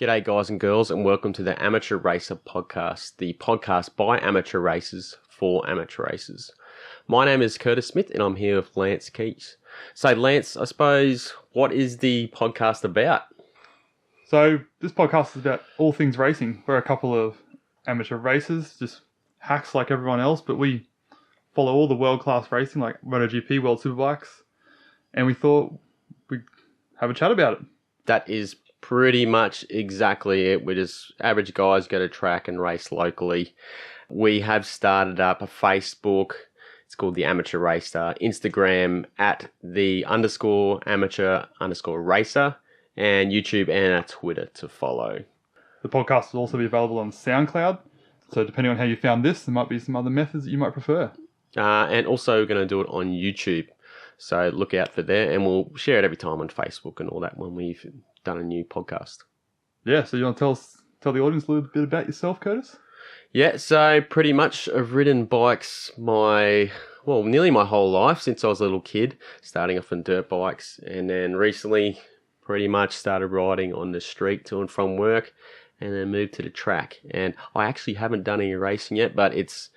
G'day guys and girls, and welcome to the Amateur Racer Podcast, the podcast by amateur racers for amateur racers. My name is Curtis Smith and I'm here with Lance Keys. So Lance, I suppose, what is the podcast about? So this podcast is about all things racing. We're a couple of amateur racers, just hacks like everyone else, but we follow all the world-class racing like MotoGP, World Superbikes, and we thought we'd have a chat about it. That is pretty much exactly it. We're just average guys go to track and race locally. We have started up a Facebook. It's called the Amateur Racer. Instagram at the _amateur_racer. And YouTube and our Twitter to follow. The podcast will also be available on SoundCloud. So depending on how you found this, there might be some other methods that you might prefer. And also we're going to do it on YouTube. So look out for there. And we'll share it every time on Facebook and all that when we've done a new podcast. Yeah, so you want to tell the audience a little bit about yourself, Curtis? Yeah, so pretty much I've ridden bikes nearly my whole life since I was a little kid, starting off on dirt bikes, and then recently pretty much started riding on the street to and from work, and then moved to the track. And I actually haven't done any racing yet, but it's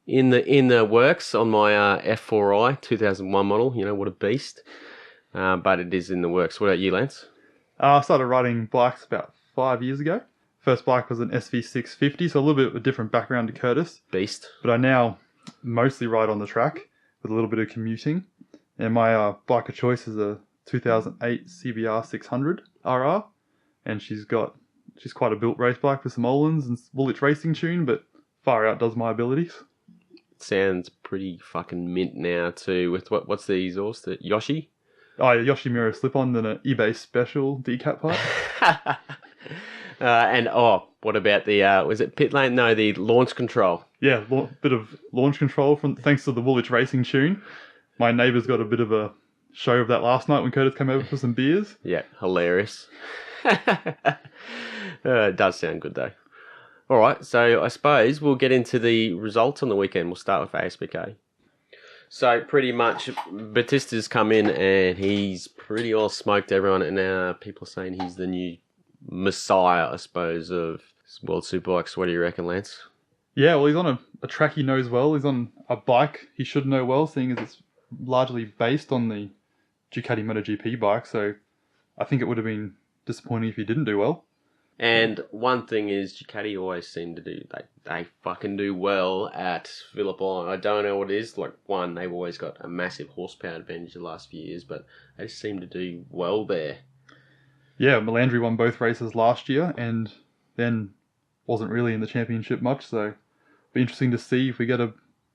in the works on my F4i 2001 model. You know, what a beast. But it is in the works. What about you, Lance? I started riding bikes about 5 years ago. First bike was an SV650, so a little bit of a different background to Curtis. Beast. But I now mostly ride on the track with a little bit of commuting. And my bike of choice is a 2008 CBR 600 RR. And she's quite a built race bike with some Öhlins and Woolwich racing tune, but far outdoes my abilities. Sounds pretty fucking mint now too. With what's the exhaust? The Yoshi? Oh, yeah, Yoshimura slip-on and an eBay special decap pipe. What about the, was it pit lane? No, the launch control. Yeah, bit of launch control thanks to the Woolwich racing tune. My neighbour's got a bit of a show of that last night when Curtis came over for some beers. Yeah, hilarious. It does sound good though. All right, so I suppose we'll get into the results on the weekend. We'll start with ASBK. So pretty much Batista's come in and he's pretty well smoked everyone, and people are saying he's the new messiah, I suppose, of World Superbikes. What do you reckon, Lance? Yeah, well, he's on a track he knows well. He's on a bike he should know well, seeing as it's largely based on the Ducati MotoGP bike, so I think it would have been disappointing if he didn't do well. And one thing is, Ducati always seem to do, they fucking do well at Phillip Island. I don't know what it is. Like, one, they've always got a massive horsepower advantage the last few years, but they just seem to do well there. Yeah, Melandri won both races last year and then wasn't really in the championship much, so it'll be interesting to see if we get a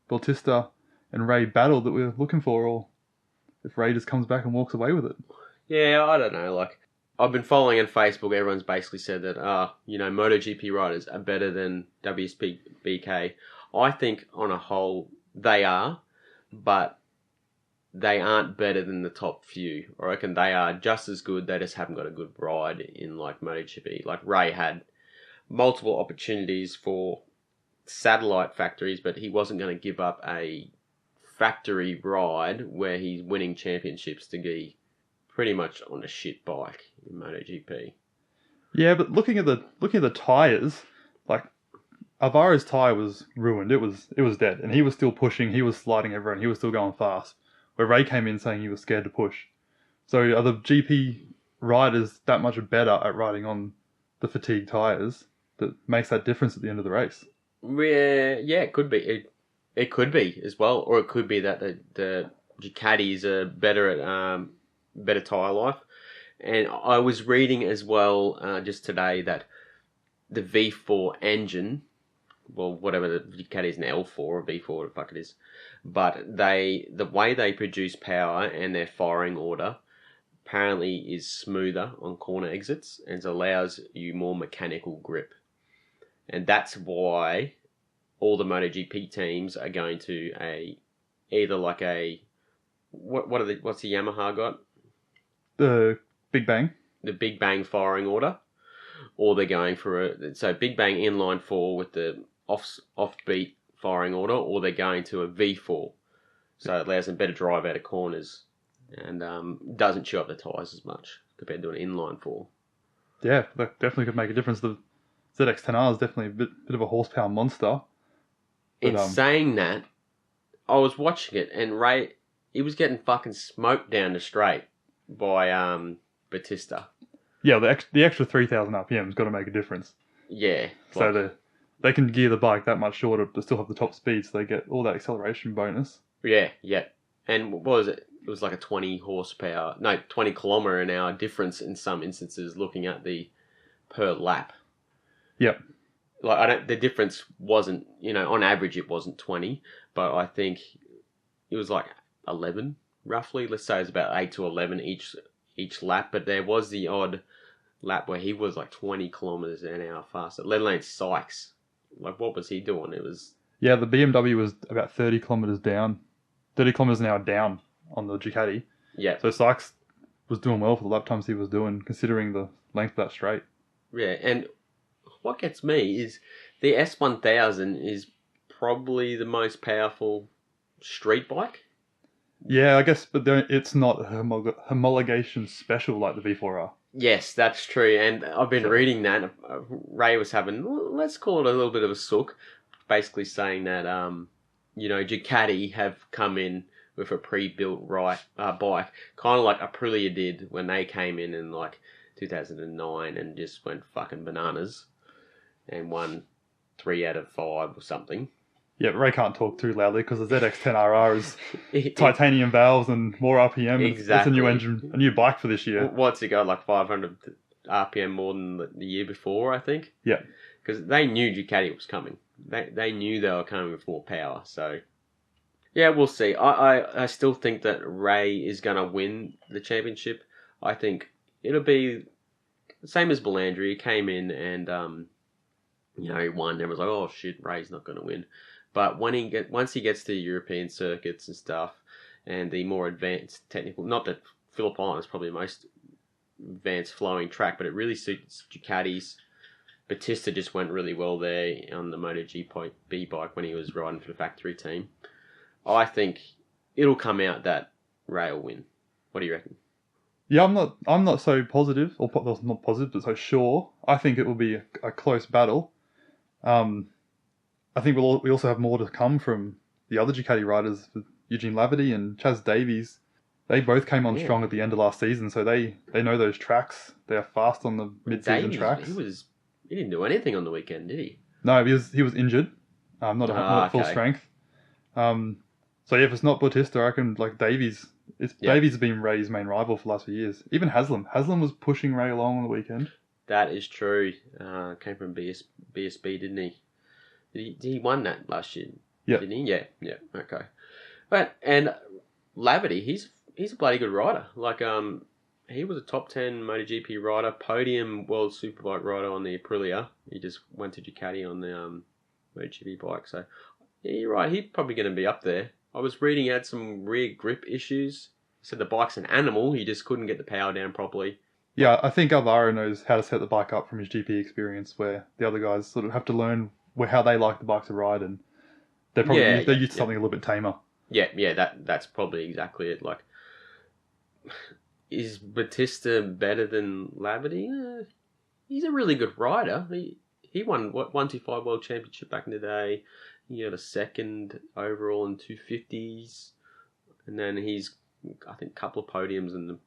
Bautista and Ray battle that we're looking for, or if Ray just comes back and walks away with it. Yeah, I don't know, like, I've been following on Facebook, everyone's basically said that, MotoGP riders are better than WSBK. I think on a whole, they are, but they aren't better than the top few. I reckon they are just as good, they just haven't got a good ride in like MotoGP. Like Ray had multiple opportunities for satellite factories, but he wasn't going to give up a factory ride where he's winning championships to be pretty much on a shit bike in MotoGP. Yeah, but looking at the tyres, like Alvaro's tyre was ruined. It was dead, and he was still pushing. He was sliding everyone. He was still going fast. Where Ray came in saying he was scared to push. So are the GP riders that much better at riding on the fatigue tyres that makes that difference at the end of the race? Yeah, it could be. It could be as well, or it could be that the Ducatis are better at better tyre life. And I was reading as well just today that the V4 engine, well, whatever the Ducati is an L4 or V4, what the fuck it is, but the way they produce power and their firing order apparently is smoother on corner exits and allows you more mechanical grip. And that's why all the MotoGP teams are going to what's the Yamaha got? The Big Bang. The Big Bang firing order, or they're going for Big Bang inline 4 with the offbeat firing order, or they're going to a V4, so it allows them better drive out of corners and doesn't chew up the tyres as much compared to an inline 4. Yeah, that definitely could make a difference. The ZX10R is definitely a bit of a horsepower monster. In But saying that, I was watching it, and Ray, he was getting fucking smoked down the straight by Batista. yeah, the extra 3,000 RPM's got to make a difference. Yeah, So they can gear the bike that much shorter but still have the top speed, so they get all that acceleration bonus. yeah. And what was it? It was like a 20 kilometer an hour difference in some instances. Looking at the per lap, Yep. like the difference wasn't, on average it wasn't 20, but I think it was like 11 roughly. Let's say it's about 8 to 11 each lap, but there was the odd lap where he was like 20 kilometers an hour faster, let alone Sykes. Like, what was he doing? It was... Yeah, the BMW was about 30 kilometers an hour down on the Ducati. Yeah. So Sykes was doing well for the lap times he was doing, considering the length of that straight. Yeah, and what gets me is the S1000 is probably the most powerful street bike. Yeah, I guess, but it's not homologation special like the V4R. Yes, that's true, and I've been reading that. Ray was having, let's call it a little bit of a sook, basically saying that, Ducati have come in with a pre-built bike, kind of like Aprilia did when they came in like 2009 and just went fucking bananas and won 3 out of 5 or something. Yeah, but Ray can't talk too loudly because the ZX10RR is titanium valves and more RPM. Exactly. It's a new engine, a new bike for this year. What's it got, like 500 RPM more than the year before, I think? Yeah. Because they knew Ducati was coming. They knew they were coming with more power, so... Yeah, we'll see. I still think that Ray is going to win the championship. I think it'll be the same as Belandri. He came in and, he won. Everyone's like, oh shit, Ray's not going to win. But once he gets to European circuits and stuff, and the more advanced technical, not that Phillip Island is probably the most advanced flowing track, but it really suits Ducatis. Batista just went really well there on the MotoGP bike when he was riding for the factory team. I think it'll come out that Ray will win. What do you reckon? Yeah, I'm not so positive, or not positive, but so sure. I think it will be a close battle. I think we also have more to come from the other Ducati riders, Eugene Laverty and Chaz Davies. They both came on strong at the end of last season, so they know those tracks. They are fast on the mid-season tracks. He didn't do anything on the weekend, did he? No, he was injured. Not at full strength. So if it's not Bautista, I reckon like Davies. Davies has been Ray's main rival for the last few years. Even Haslam was pushing Ray along on the weekend. That is true. Came from BSB, didn't he? He won that last year? Yeah. Didn't he? Yeah. Okay. And Laverty, he's a bloody good rider. Like he was a top 10 MotoGP rider, podium World Superbike rider on the Aprilia. He just went to Ducati on the MotoGP bike. So yeah, you're right. He's probably going to be up there. I was reading he had some rear grip issues. He said the bike's an animal. He just couldn't get the power down properly. Yeah, I think Alvaro knows how to set the bike up from his GP experience, where the other guys sort of have to learn how they like the bike to ride, and they're used to something a little bit tamer. Yeah, that's probably exactly it. Like, is Batista better than Laverty? He's a really good rider. He won 125 World Championship back in the day. He got a second overall in 250s, and then he's, I think, a couple of podiums in the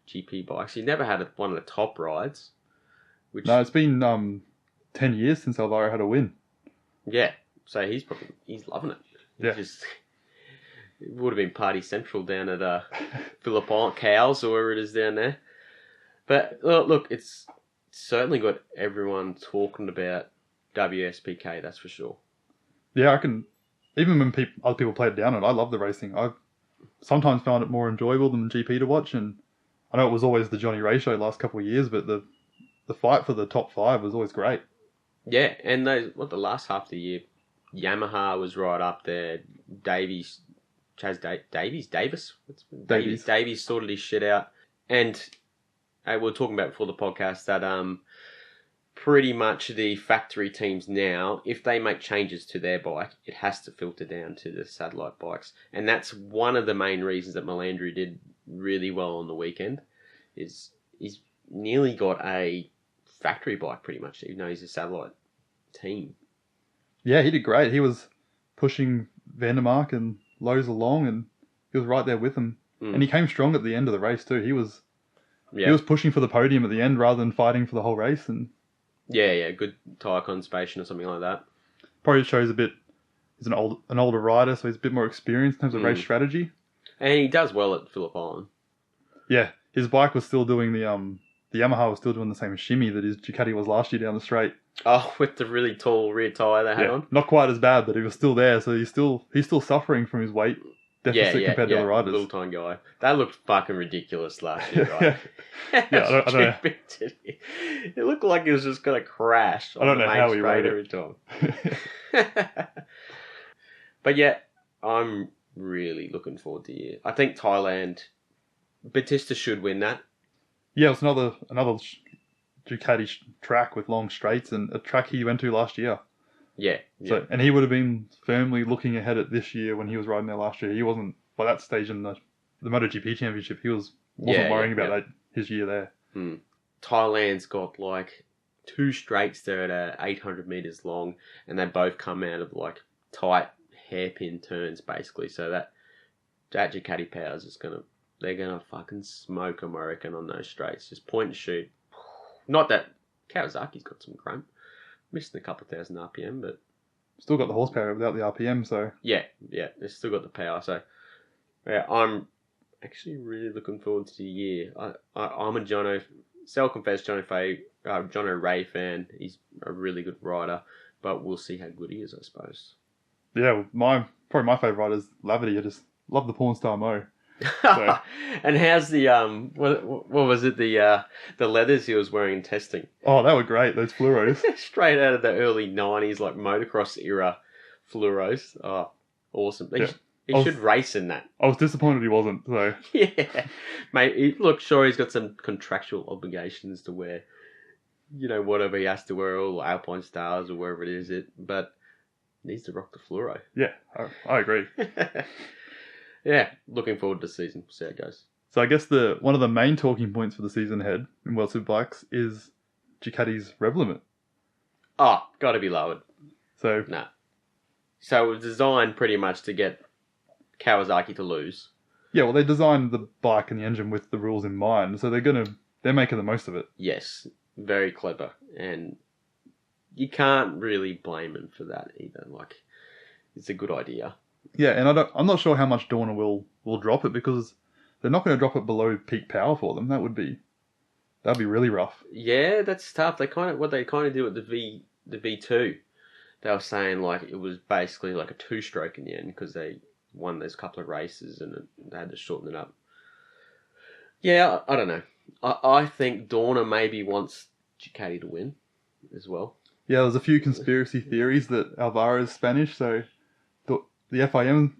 GP bikes. He never had one of the top rides. No, it's been 10 years since Alvaro had a win. Yeah, so he's loving it. It would have been party central down at Phillip Island, Cows, or wherever it is down there. But look, it's certainly got everyone talking about WSBK, that's for sure. Yeah, I can. Even when other people play it down, I love the racing. I've sometimes found it more enjoyable than GP to watch, and I know it was always the Johnny Ray show last couple of years, but the fight for the top 5 was always great. Yeah, and the last half of the year, Yamaha was right up there. Davies sorted his shit out, and we were talking about before the podcast that pretty much the factory teams now, if they make changes to their bike, it has to filter down to the satellite bikes, and that's one of the main reasons that Melandri did really well on the weekend. Is he's nearly got a factory bike pretty much, even though he's a satellite team. Yeah, he did great. He was pushing Vandermark and Lowe's along, and he was right there with him. And he came strong at the end of the race too. He was pushing for the podium at the end rather than fighting for the whole race. And yeah, good tyre conservation or something like that. Probably shows a bit. He's an older rider, so he's a bit more experienced in terms of race strategy. And he does well at Phillip Island. Yeah, his bike was still doing the Yamaha was still doing the same shimmy that his Ducati was last year down the straight. Oh, with the really tall rear tyre they had on? Not quite as bad, but he was still there, so he's still suffering from his weight deficit compared to the riders. Little tiny guy. That looked fucking ridiculous last year, right? I don't know. It looked like he was just going to crash. I don't know how he rode it. But yeah, I'm really looking forward to the year. I think Thailand, Batista should win that. Yeah, it's another Ducati track with long straights, and a track he went to last year. Yeah. So, and he would have been firmly looking ahead at this year when he was riding there last year. He wasn't, by that stage in the MotoGP championship, he wasn't worrying about that his year there. Thailand's got like 2 straights there at 800 meters long, and they both come out of like tight hairpin turns basically. So that Ducati powers they're gonna fucking smoke them, I reckon, on those straights. Just point and shoot. Not that Kawasaki's got some cramp. Missing a couple of thousand RPM, but still got the horsepower without the RPM. So yeah, they've still got the power. So yeah, I'm actually really looking forward to the year. I'm a self-confessed Jono Ray fan. He's a really good rider, but we'll see how good he is, I suppose. Yeah, probably my favourite rider is Laverty. I just love the porn star Mo. So. And how's the what was it, the leathers he was wearing in testing? Oh, they were great, those fluoros. Straight out of the early 90s, like motocross era fluoros. Oh, awesome. He should race in that. I was disappointed he wasn't, so. Yeah. Mate, look, sure, he's got some contractual obligations to wear, whatever he has to wear, all Alpine Stars or wherever it is, but he needs to rock the fluoro. Yeah, I agree. Yeah, looking forward to the season. We'll see how it goes. So I guess one of the main talking points for the season ahead in World Superbikes is Ducati's rev limit. Oh, got to be lowered. So So it was designed pretty much to get Kawasaki to lose. Yeah, well, they designed the bike and the engine with the rules in mind, so they're making the most of it. Yes, very clever, and you can't really blame them for that either. Like, it's a good idea. Yeah, and I'm not sure how much Dorna will drop it, because they're not going to drop it below peak power for them. That'd be really rough. Yeah, that's tough. What they kind of do at the V2, they were saying like it was basically like a 2-stroke in the end because they won those couple of races and they had to shorten it up. Yeah, I don't know. I think Dorna maybe wants Ducati to win as well. Yeah, there's a few conspiracy theories that Alvaro is Spanish, so the FIM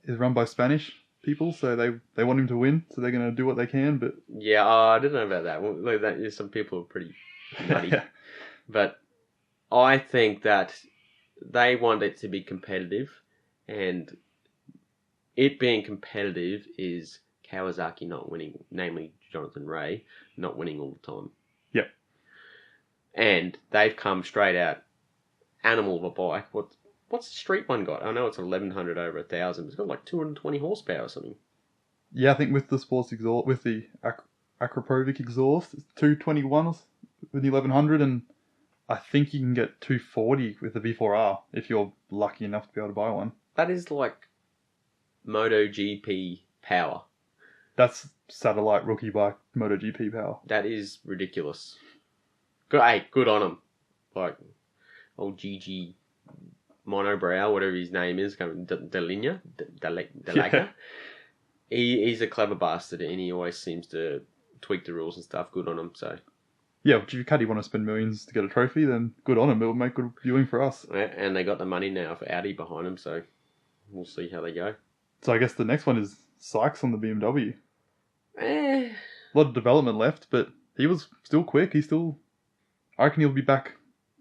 is run by Spanish people, so they want him to win, so they're going to do what they can. But yeah, I don't know about that. Well, some people are pretty nutty. Yeah. But I think that they want it to be competitive, and it being competitive is Kawasaki not winning, namely Jonathan Ray, not winning all the time. Yep. And they've come straight out, animal of a bike. What's the street one got? I know it's 1100 over 1000. It's got like 220 horsepower or something. Yeah, I think with the sports exhaust, with the Acropovic exhaust, it's 221 with the 1100, and I think you can get 240 with the V4R if you're lucky enough to be able to buy one. That is like MotoGP power. That's satellite rookie bike MotoGP power. That is ridiculous. Good on him. Like old GG Monobrow, whatever his name is, Deligna. He's a clever bastard, and he always seems to tweak the rules and stuff. Good on him. So yeah, if Ducati want to spend millions to get a trophy, then good on him. It'll make good viewing for us. Yeah, and they got the money now for Audi behind them, so we'll see how they go. So I guess the next one is Sykes on the BMW. A lot of development left, but he was still quick. I reckon he'll be back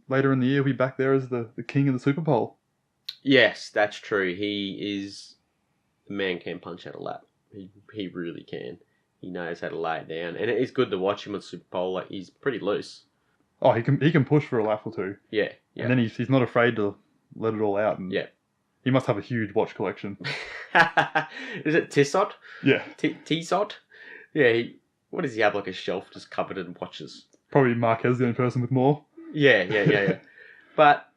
later in the year. He'll be back there as the king of the Super Bowl. Yes, that's true. The man can punch out a lap. He really can. He knows how to lay it down. And it's good to watch him on Super Bowl. Like, he's pretty loose. Oh, he can push for a lap or two, Yeah, yeah, and then he's not afraid to let it all out. And yeah. he must have a huge watch collection. Is it Tissot? Yeah, Tissot? Yeah. What does he have? Like a shelf just covered in watches. probably Marquez the only person with more. Yeah. But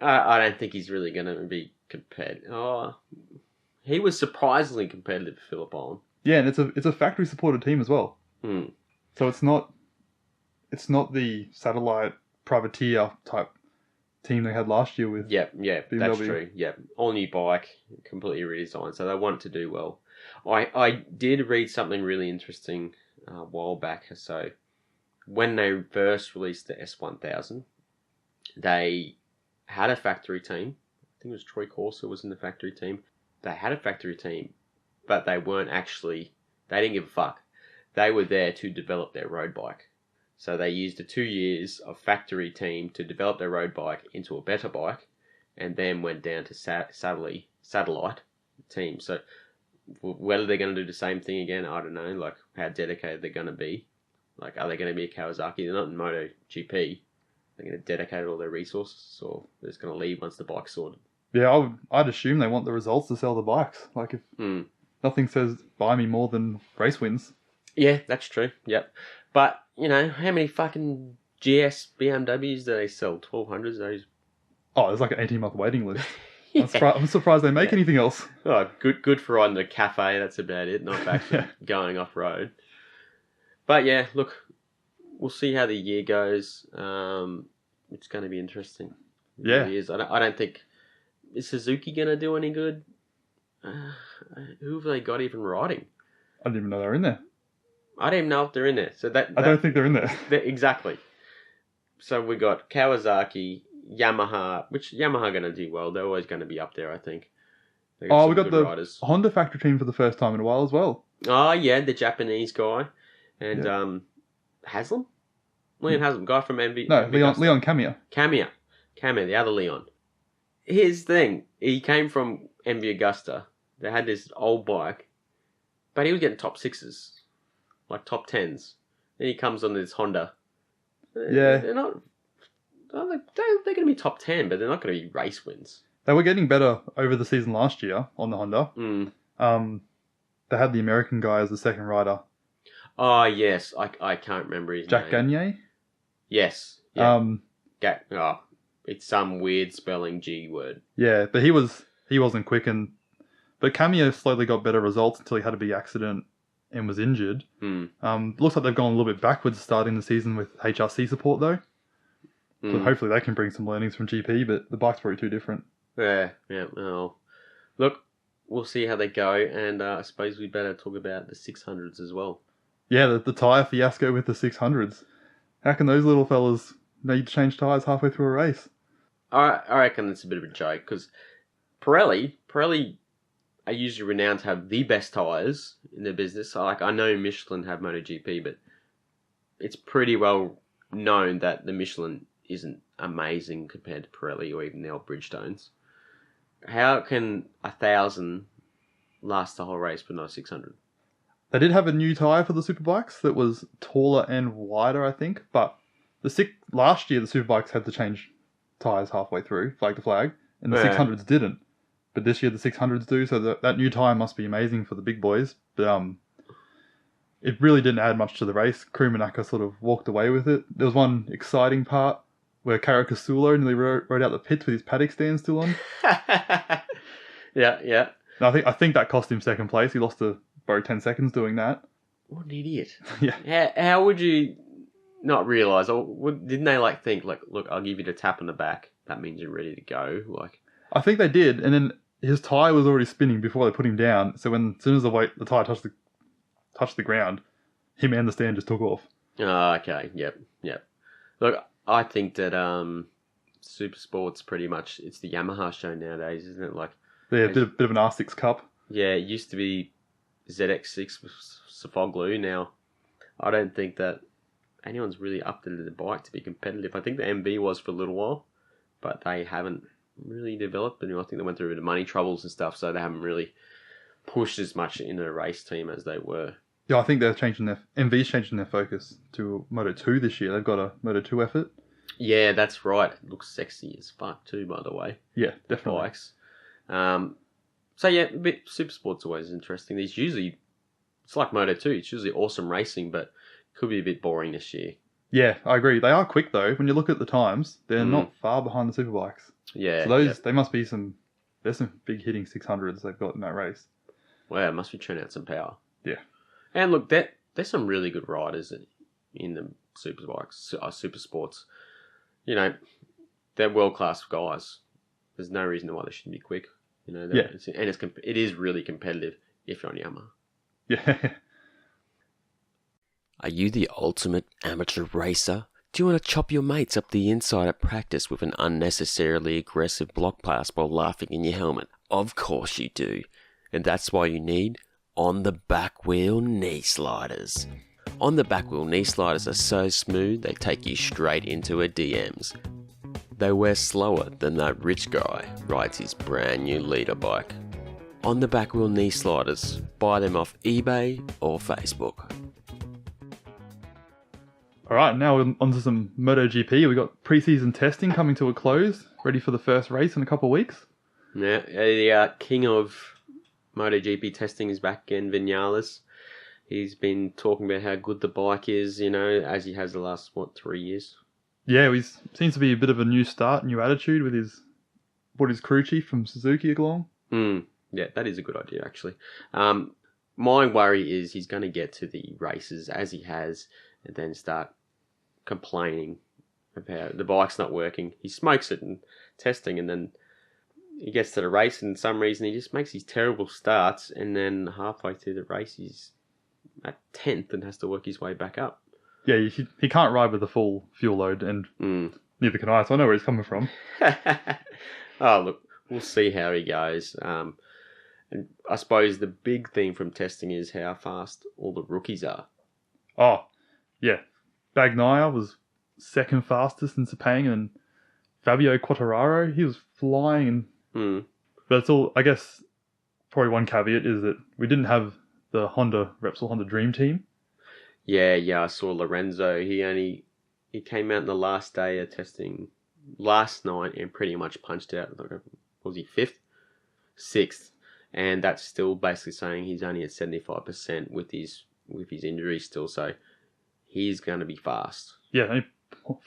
I don't think he's really going to be compared. Oh, he was surprisingly competitive for Phillip Island. Yeah, and it's a factory supported team as well. Hmm. So it's not the satellite privateer type team they had last year with. Yeah, BMW. that's true. Yeah, all new bike, completely redesigned. So they want to do well. I did read something really interesting a while back. So when they first released the S1000, they had a factory team. I think it was Troy Corser was in the factory team. They had a factory team, but they weren't actually. They didn't give a fuck. They were there to develop their road bike. So they used the 2 years of factory team to develop their road bike into a better bike, and then went down to satellite team. So whether they're going to do the same thing again, I don't know. Like how dedicated they're going to be. Like, are they going to be a Kawasaki? They're not in MotoGP. They're going to dedicate all their resources, or they're just going to leave once the bike's sorted. Yeah, I'd assume they want the results to sell the bikes. Like if nothing says buy me more than race wins. Yeah, that's true. Yep. But, how many fucking GS BMWs do they sell? 1200s? Those. Oh, there's like an 18-month waiting list. Yeah. I'm surprised they make anything else. Oh, good for riding a cafe. That's about it. Not actually going off road. But yeah, look, we'll see how the year goes. It's going to be interesting. It really is. I don't think is Suzuki going to do any good. Who have they got even riding? I didn't even know they were in there. I don't even know if they're in there. So I don't think they're in there. Exactly. So we got Kawasaki, Yamaha, which Yamaha going to do well. They're always going to be up there, I think. We got the riders. Honda factory team for the first time in a while as well. Oh yeah, the Japanese guy, and Haslam, Leon Haslam, guy from MV. No, Leon Kamiya. Kamiya, the other Leon. Here's the thing: he came from MV Augusta. They had this old bike, but he was getting top sixes, like top tens. Then he comes on this Honda. Yeah, they're not. They're going to be top 10, but they're not going to be race wins. They were getting better over the season last year on the Honda. They had the American guy as the second rider. Oh, yes. I can't remember his name. Jack Gagne? Yes. Yeah. It's some weird spelling G word. Yeah, but he wasn't quick, but Kamiya slowly got better results until he had a big accident and was injured. Looks like they've gone a little bit backwards starting the season with HRC support though. So hopefully they can bring some learnings from GP, but the bike's probably too different. Yeah. Well, look, we'll see how they go, and I suppose we better talk about the 600s as well. Yeah, the tyre fiasco with the 600s. How can those little fellas need to change tyres halfway through a race? I reckon it's a bit of a joke, because Pirelli are usually renowned to have the best tyres in their business. Like, I know Michelin have MotoGP, but it's pretty well known that the Michelin isn't amazing compared to Pirelli or even the old Bridgestones. How can 1,000 last the whole race but not a 600? They did have a new tyre for the Superbikes that was taller and wider, I think, but last year the Superbikes had to change tyres halfway through, flag to flag, and the 600s didn't. But this year the 600s do, so that new tyre must be amazing for the big boys. But it really didn't add much to the race. Kumanaka sort of walked away with it. There was one exciting part where Karo Casulo nearly rode out the pits with his paddock stand still on. Yeah. And I think that cost him second place. He lost to about 10 seconds doing that. What an idiot. Yeah. How would you not realise? Or didn't they think, look, I'll give you the tap on the back. That means you're ready to go. I think they did, and then his tyre was already spinning before they put him down. So as soon as the tyre touched the ground, him and the stand just took off. Oh, okay. Yep. Look, I think that Supersport's pretty much, it's the Yamaha show nowadays, isn't it? Yeah, a bit of an R6 Cup. Yeah, it used to be ZX6 with Sofoglu. Now, I don't think that anyone's really updated the bike to be competitive. I think the MB was for a little while, but they haven't really developed. And I think they went through a bit of money troubles and stuff, so they haven't really pushed as much in a race team as they were. Yeah, I think they're MV's changing their focus to Moto2 this year. They've got a Moto2 effort. Yeah, that's right. It looks sexy as fuck too, by the way. Yeah, definitely. Bikes. So yeah, Supersport's always interesting. It's like Moto2. It's usually awesome racing, but could be a bit boring this year. Yeah, I agree. They are quick though. When you look at the times, they're not far behind the Superbikes. Yeah. So they must be there's some big hitting 600s they've got in that race. Well, it must be churning out some power. Yeah. And look, there's some really good riders in the Superbikes, Supersports. You know, they're world-class guys. There's no reason why they shouldn't be quick. You know, yeah. It is really competitive if you're on Yamaha. Yeah. Are you the ultimate amateur racer? Do you want to chop your mates up the inside at practice with an unnecessarily aggressive block pass while laughing in your helmet? Of course you do. And that's why you need on the back wheel knee sliders. On the back wheel knee sliders are so smooth they take you straight into a DMs. They wear slower than that rich guy rides his brand new leader bike. On the back wheel knee sliders, buy them off eBay or Facebook. All right, now we're onto some MotoGP. We've got pre-season testing coming to a close, ready for the first race in a couple of weeks. Yeah, the king of MotoGP testing is back again, Vinales. He's been talking about how good the bike is, you know, as he has the last, 3 years? Yeah, he seems to be a bit of a new start, new attitude with his crew chief from Suzuki along. Yeah, that is a good idea, actually. My worry is he's going to get to the races as he has and then start complaining about the bike's not working. He smokes it in testing and then he gets to the race and for some reason he just makes these terrible starts and then halfway through the race he's at 10th and has to work his way back up. Yeah, he can't ride with the full fuel load and neither can I, so I know where he's coming from. Oh, look, we'll see how he goes. And I suppose the big thing from testing is how fast all the rookies are. Oh, yeah. Bagnaia was second fastest in Sepang, and Fabio Quartararo, he was flying. But it's all, I guess, probably one caveat is that we didn't have the Repsol Honda Dream Team. Yeah, I saw Lorenzo. He came out in the last day of testing last night and pretty much punched out. Was he 5th? 6th. And that's still basically saying he's only at 75% with his injury still. So he's going to be fast. Yeah, only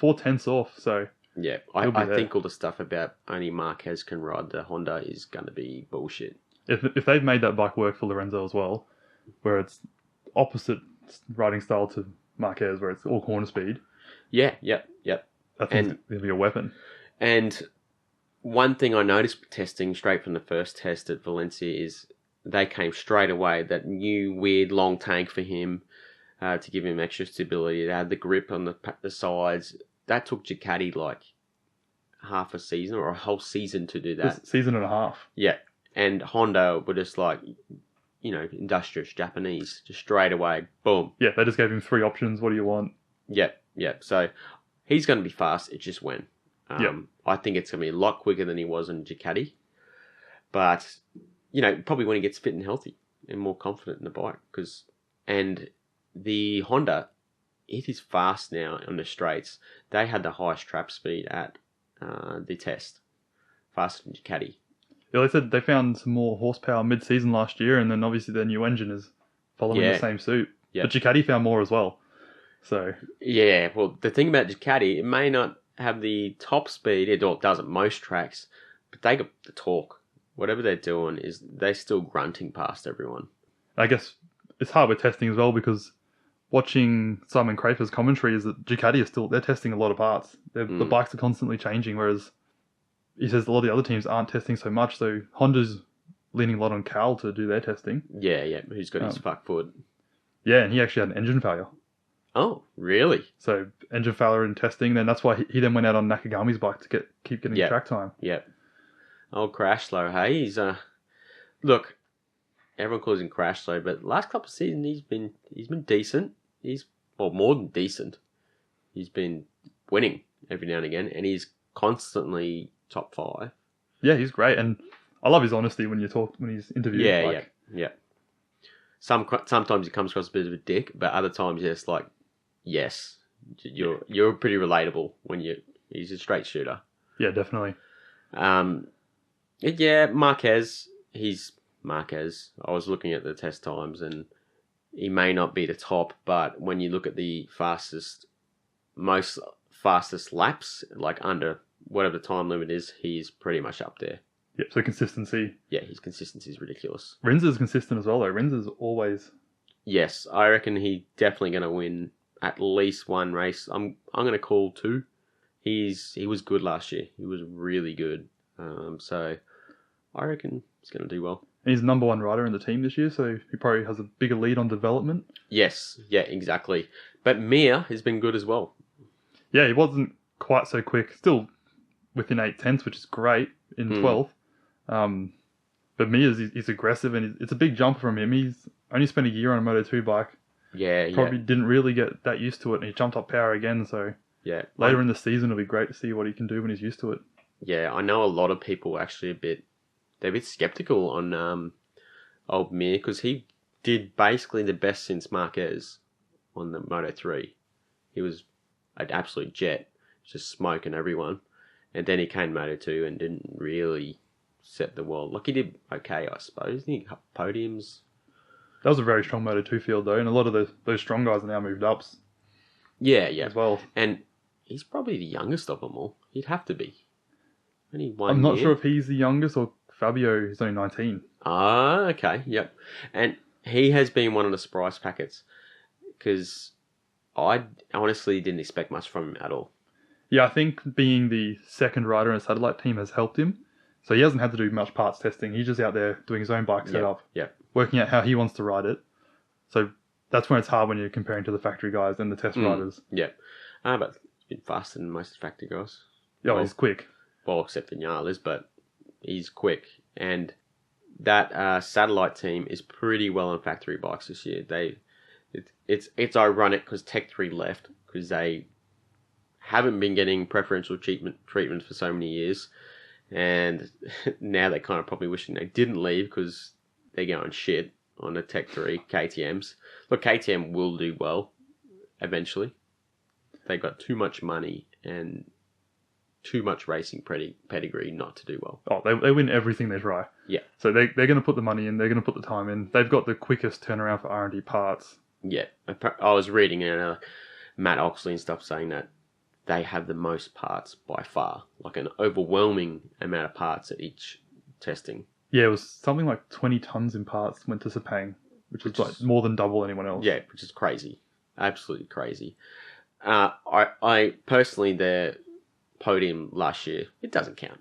4/10 off. So yeah, I think all the stuff about only Marquez can ride the Honda is going to be bullshit. If they've made that bike work for Lorenzo as well, where it's opposite riding style to Marquez, where it's all corner speed. Yep. I think it's going to be a weapon. And one thing I noticed testing straight from the first test at Valencia is they came straight away, that new weird long tank for him to give him extra stability. They had the grip on the sides. That took Ducati like half a season or a whole season to do that. Season and a half. Yeah. And Honda were just like, you know, industrious Japanese, just straight away, boom. Yeah, they just gave him 3 options. What do you want? Yep. So he's going to be fast. It's just when. I think it's going to be a lot quicker than he was in Ducati. But, you know, probably when he gets fit and healthy and more confident in the bike. And the Honda, it is fast now on the straights. They had the highest trap speed at the test. Faster than Ducati. Yeah, they said they found some more horsepower mid-season last year, and then obviously their new engine is following the same suit. Yep. But Ducati found more as well. So yeah, well, the thing about Ducati, it may not have the top speed, it does at most tracks, but they got the torque. Whatever they're doing is they're still grunting past everyone. I guess it's hard with testing as well, because watching Simon Crafer's commentary is that Ducati they're testing a lot of parts. The bikes are constantly changing, whereas he says a lot of the other teams aren't testing so much, so Honda's leaning a lot on Cal to do their testing. Yeah, who's got his fuck foot. Yeah, and he actually had an engine failure. Oh, really? So engine failure in testing, then that's why he then went out on Nakagami's bike to keep getting track time. Yep. Old Crash Slow, hey? He's look, everyone calls him Crash Slow, but last couple of seasons he's been decent. He's more than decent. He's been winning every now and again, and he's constantly top 5. Yeah, he's great, and I love his honesty when he's interviewed. Yeah. Sometimes he comes across a bit of a dick, but other times just like, yes, you're pretty relatable when he's a straight shooter. Yeah, definitely. Yeah, Marquez. He's Marquez. I was looking at the test times, and he may not be the top, but when you look at the most fastest laps, like under whatever the time limit is, he's pretty much up there. Yep, so consistency. Yeah, his consistency is ridiculous. Rins is consistent as well, though. Rins is always... Yes, I reckon he's definitely going to win at least one race. I'm going to call 2. He was good last year. He was really good. So I reckon he's going to do well. And he's number 1 rider in the team this year, so he probably has a bigger lead on development. Yes, yeah, exactly. But Mir has been good as well. Yeah, he wasn't quite so quick. Still within 8/10, which is great in 12th. But Mia's he's aggressive, and it's a big jump from him. He's only spent a year on a Moto2 bike. Yeah, Probably didn't really get that used to it, and he jumped up power again. So yeah, later in the season, it'll be great to see what he can do when he's used to it. Yeah, I know a lot of people actually they're a bit skeptical on old Mir because he did basically the best since Marquez on the Moto3. He was an absolute jet, just smoking everyone. And then he came Moto2 and didn't really set the world. Like, he did okay, I suppose. He got podiums. That was a very strong Moto2 field, though, and a lot of those strong guys are now moved ups. Yeah, as well. And he's probably the youngest of them all. He'd have to be. Only one I'm not year. sure if he's the youngest or Fabio is only 19. Ah, okay, yep. And he has been one of the surprise packets because I honestly didn't expect much from him at all. Yeah, I think being the second rider in a satellite team has helped him. So he hasn't had to do much parts testing. He's just out there doing his own bike setup, working out how he wants to ride it. So that's when it's hard when you're comparing to the factory guys and the test riders. Yeah. But he's been faster than most of the factory guys. Yeah, well, he's quick. Well, except Vinales, but he's quick. And that satellite team is pretty well on factory bikes this year. It's ironic because Tech 3 left because they haven't been getting preferential treatment for so many years. And now they're kind of probably wishing they didn't leave because they're going shit on the Tech 3 KTMs. Look, KTM will do well eventually. They got too much money and too much racing pedigree not to do well. Oh, they win everything they try. Yeah. So they're going to put the money in. They're going to put the time in. They've got the quickest turnaround for R&D parts. Yeah. I was reading Matt Oxley and stuff saying that they have the most parts by far, like an overwhelming amount of parts at each testing. Yeah, it was something like 20 tons in parts went to Sepang, which is like more than double anyone else. Yeah, which is crazy. Absolutely crazy. I personally, their podium last year, it doesn't count.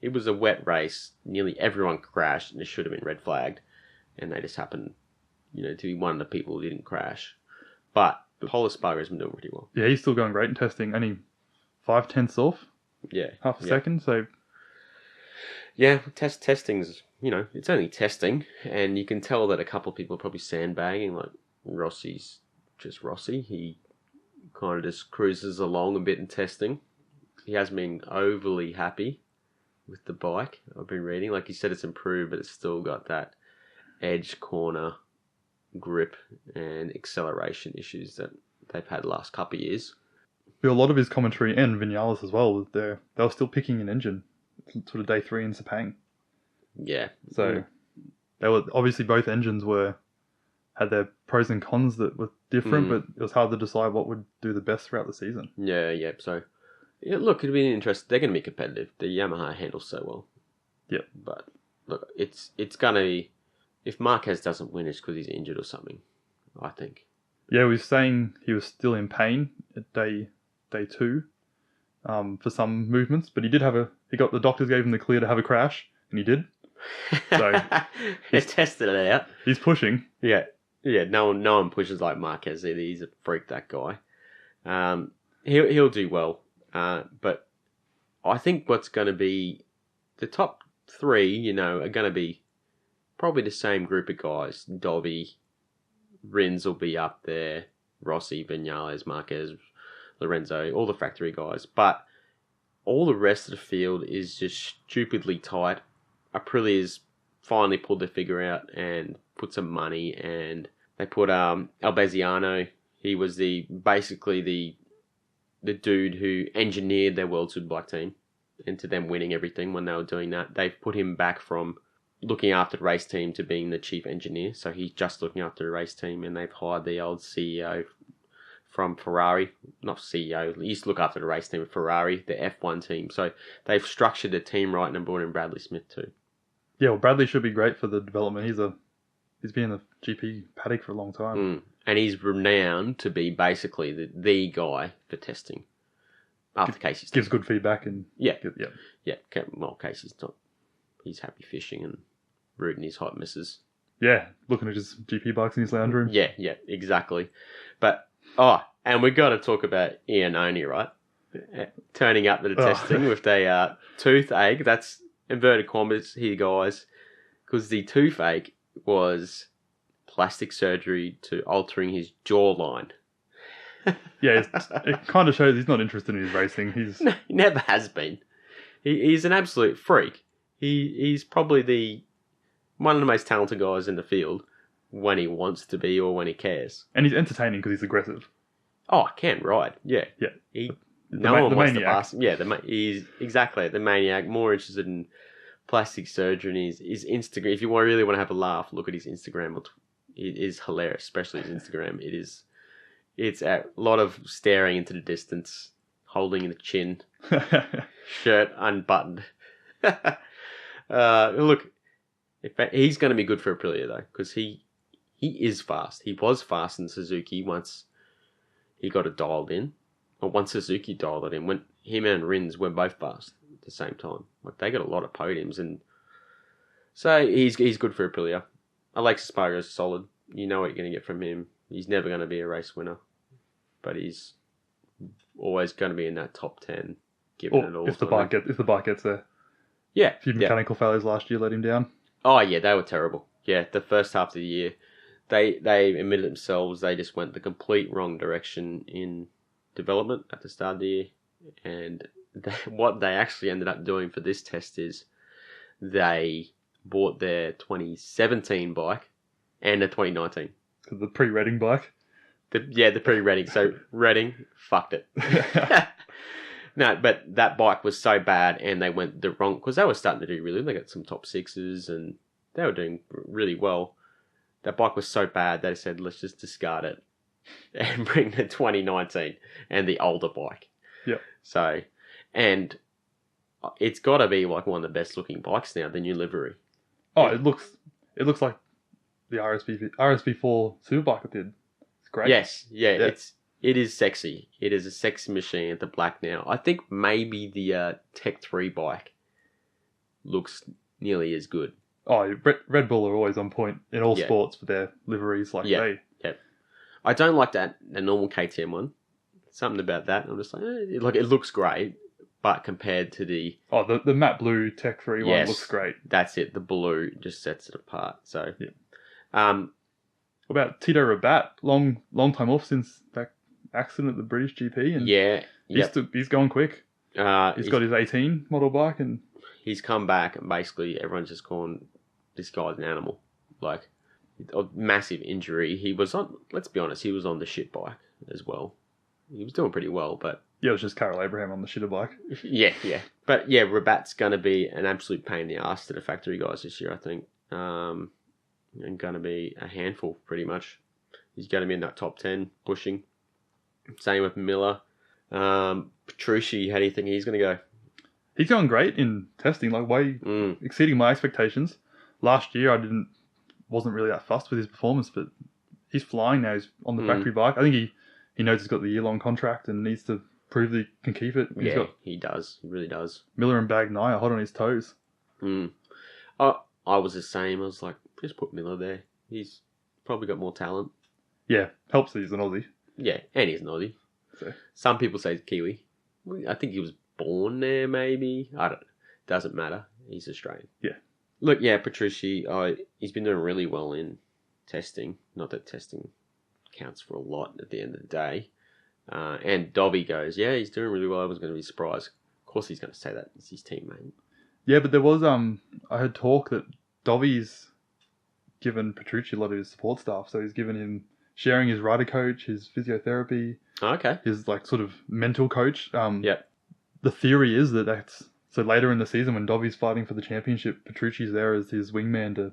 It was a wet race. Nearly everyone crashed, and it should have been red flagged. And they just happened, to be one of the people who didn't crash. But Paul Espargaro's been doing pretty well. Yeah, he's still going great in testing. Only 5/10 off. Yeah. Half a second, so... Yeah, testing's, it's only testing. And you can tell that a couple of people are probably sandbagging. Like, Rossi's just Rossi. He kind of just cruises along a bit in testing. He hasn't been overly happy with the bike. I've been reading. Like you said, it's improved, but it's still got that edge corner grip and acceleration issues that they've had the last couple of years. A lot of his commentary and Vinales as well, they were still picking an engine sort of day 3 in Sepang. Yeah. So they were obviously both engines had their pros and cons that were different, but it was hard to decide what would do the best throughout the season. Yeah. So look, it'd be interesting. They're going to be competitive. The Yamaha handles so well. Yeah. But look, it's going to be, if Marquez doesn't win, it's because he's injured or something, I think. Yeah, he was saying he was still in pain at day 2 for some movements, but he got the doctors gave him the clear to have a crash, and he did. So he tested it out. He's pushing. Yeah. No one pushes like Marquez. He's a freak, that guy. He'll do well. But I think what's going to be the top 3, are going to be probably the same group of guys. Dobby, Rins will be up there. Rossi, Vinales, Marquez, Lorenzo, all the factory guys. But all the rest of the field is just stupidly tight. Aprilia's finally pulled their figure out and put some money, and they put Albeziano. He was basically the the dude who engineered their World Superbike team into them winning everything when they were doing that. They've put him back from looking after the race team to being the chief engineer. So he's just looking after the race team, and they've hired the old CEO from Ferrari. Not CEO, he used to look after the race team at Ferrari, the F1 team. So they've structured the team right and brought in Bradley Smith too. Yeah, well, Bradley should be great for the development. He's been in the GP paddock for a long time. And he's renowned to be basically the guy for testing. After Casey's gives good feedback and yeah. Yeah. Well, Casey's not. He's happy fishing and rooting his hot misses. Yeah, looking at his GP bikes in his lounge room. Yeah, exactly. But and we got to talk about Iannone, right? Turning up to the testing with a toothache. That's inverted commas here, guys, because the toothache was plastic surgery to altering his jawline. Yeah, it kind of shows he's not interested in his racing. No, he never has been. He's an absolute freak. He's probably one of the most talented guys in the field when he wants to be or when he cares. And he's entertaining because he's aggressive. Oh, can't ride. Yeah. No one wants to pass him. Yeah, he's exactly the maniac. More interested in plastic surgery and his Instagram. If you really want to have a laugh, look at his Instagram. It is hilarious, especially his Instagram. It's a lot of staring into the distance, holding the chin, shirt unbuttoned. Look, he's going to be good for Aprilia though, because he is fast. He was fast in Suzuki once he got it dialed in, or once Suzuki dialed it in. When him and Rins were both fast at the same time, like they got a lot of podiums, and so he's good for Aprilia. Alexis Spargo is solid. You know what you're going to get from him. He's never going to be a race winner, but he's always going to be in that top 10. Giving it all. If the bike gets there. Yeah. A few mechanical failures last year let him down. Oh yeah, they were terrible. Yeah, the first half of the year, they admitted themselves they just went the complete wrong direction in development at the start of the year, and what they actually ended up doing for this test is they bought their 2017 bike and a 2019. The pre-Reading bike? The pre-Reading. So Reading fucked it. No, but that bike was so bad and they went the wrong... Because they were starting to do really... They got some top sixes and they were doing really well. That bike was so bad they said, let's just discard it and bring the 2019 and the older bike. Yeah. So, and it's got to be like one of the best looking bikes now, the new livery. Oh, it looks like the RSB4 Superbike it did. It's great. Yes, yeah. It is sexy. It is a sexy machine. The black now. I think maybe the Tech 3 bike looks nearly as good. Oh, Red Bull are always on point in all sports for their liveries. Yeah. I don't like the normal KTM one. Something about that. I'm just like, it looks great, but compared to the matte blue Tech 3 one looks great. That's it. The blue just sets it apart. So, what about Tito Rabat? Long time off since that accident at the British GP, and he's going quick. He's got his 18 model bike, and he's come back, and basically everyone's just calling this guy's an animal. Like, a massive injury. He was on. Let's be honest, he was on the shit bike as well. He was doing pretty well, but it was just Carol Abraham on the shitter bike. Yeah. But Rabat's going to be an absolute pain in the ass to the factory guys this year, I think. And going to be a handful, pretty much. He's going to be in that top 10, pushing. Same with Miller. Petrucci, how do you think he's going to go? He's going great in testing, like way exceeding my expectations. Last year, wasn't really that fussed with his performance, but he's flying now. He's on the factory bike. I think he knows he's got the year-long contract and needs to prove that he can keep it. He does. He really does. Miller and Bagnaia are hot on his toes. I was the same. I was like, just put Miller there. He's probably got more talent. Yeah, helps that he's an Aussie. Yeah, and he's an Aussie. So. Some people say he's Kiwi. I think he was born there, maybe. I don't know. Doesn't matter. He's Australian. Yeah. Look, Petrucci, he's been doing really well in testing. Not that testing counts for a lot at the end of the day. And Dobby goes, he's doing really well. I was going to be surprised. Of course he's going to say that. It's his teammate. Yeah, but there was, I heard talk that Dobby's given Petrucci a lot of his support staff. So he's given him sharing his rider coach, his physiotherapy, Okay. his like sort of mental coach. Yep. The theory is that's so later in the season when Dobby's fighting for the championship, Petrucci's there as his wingman to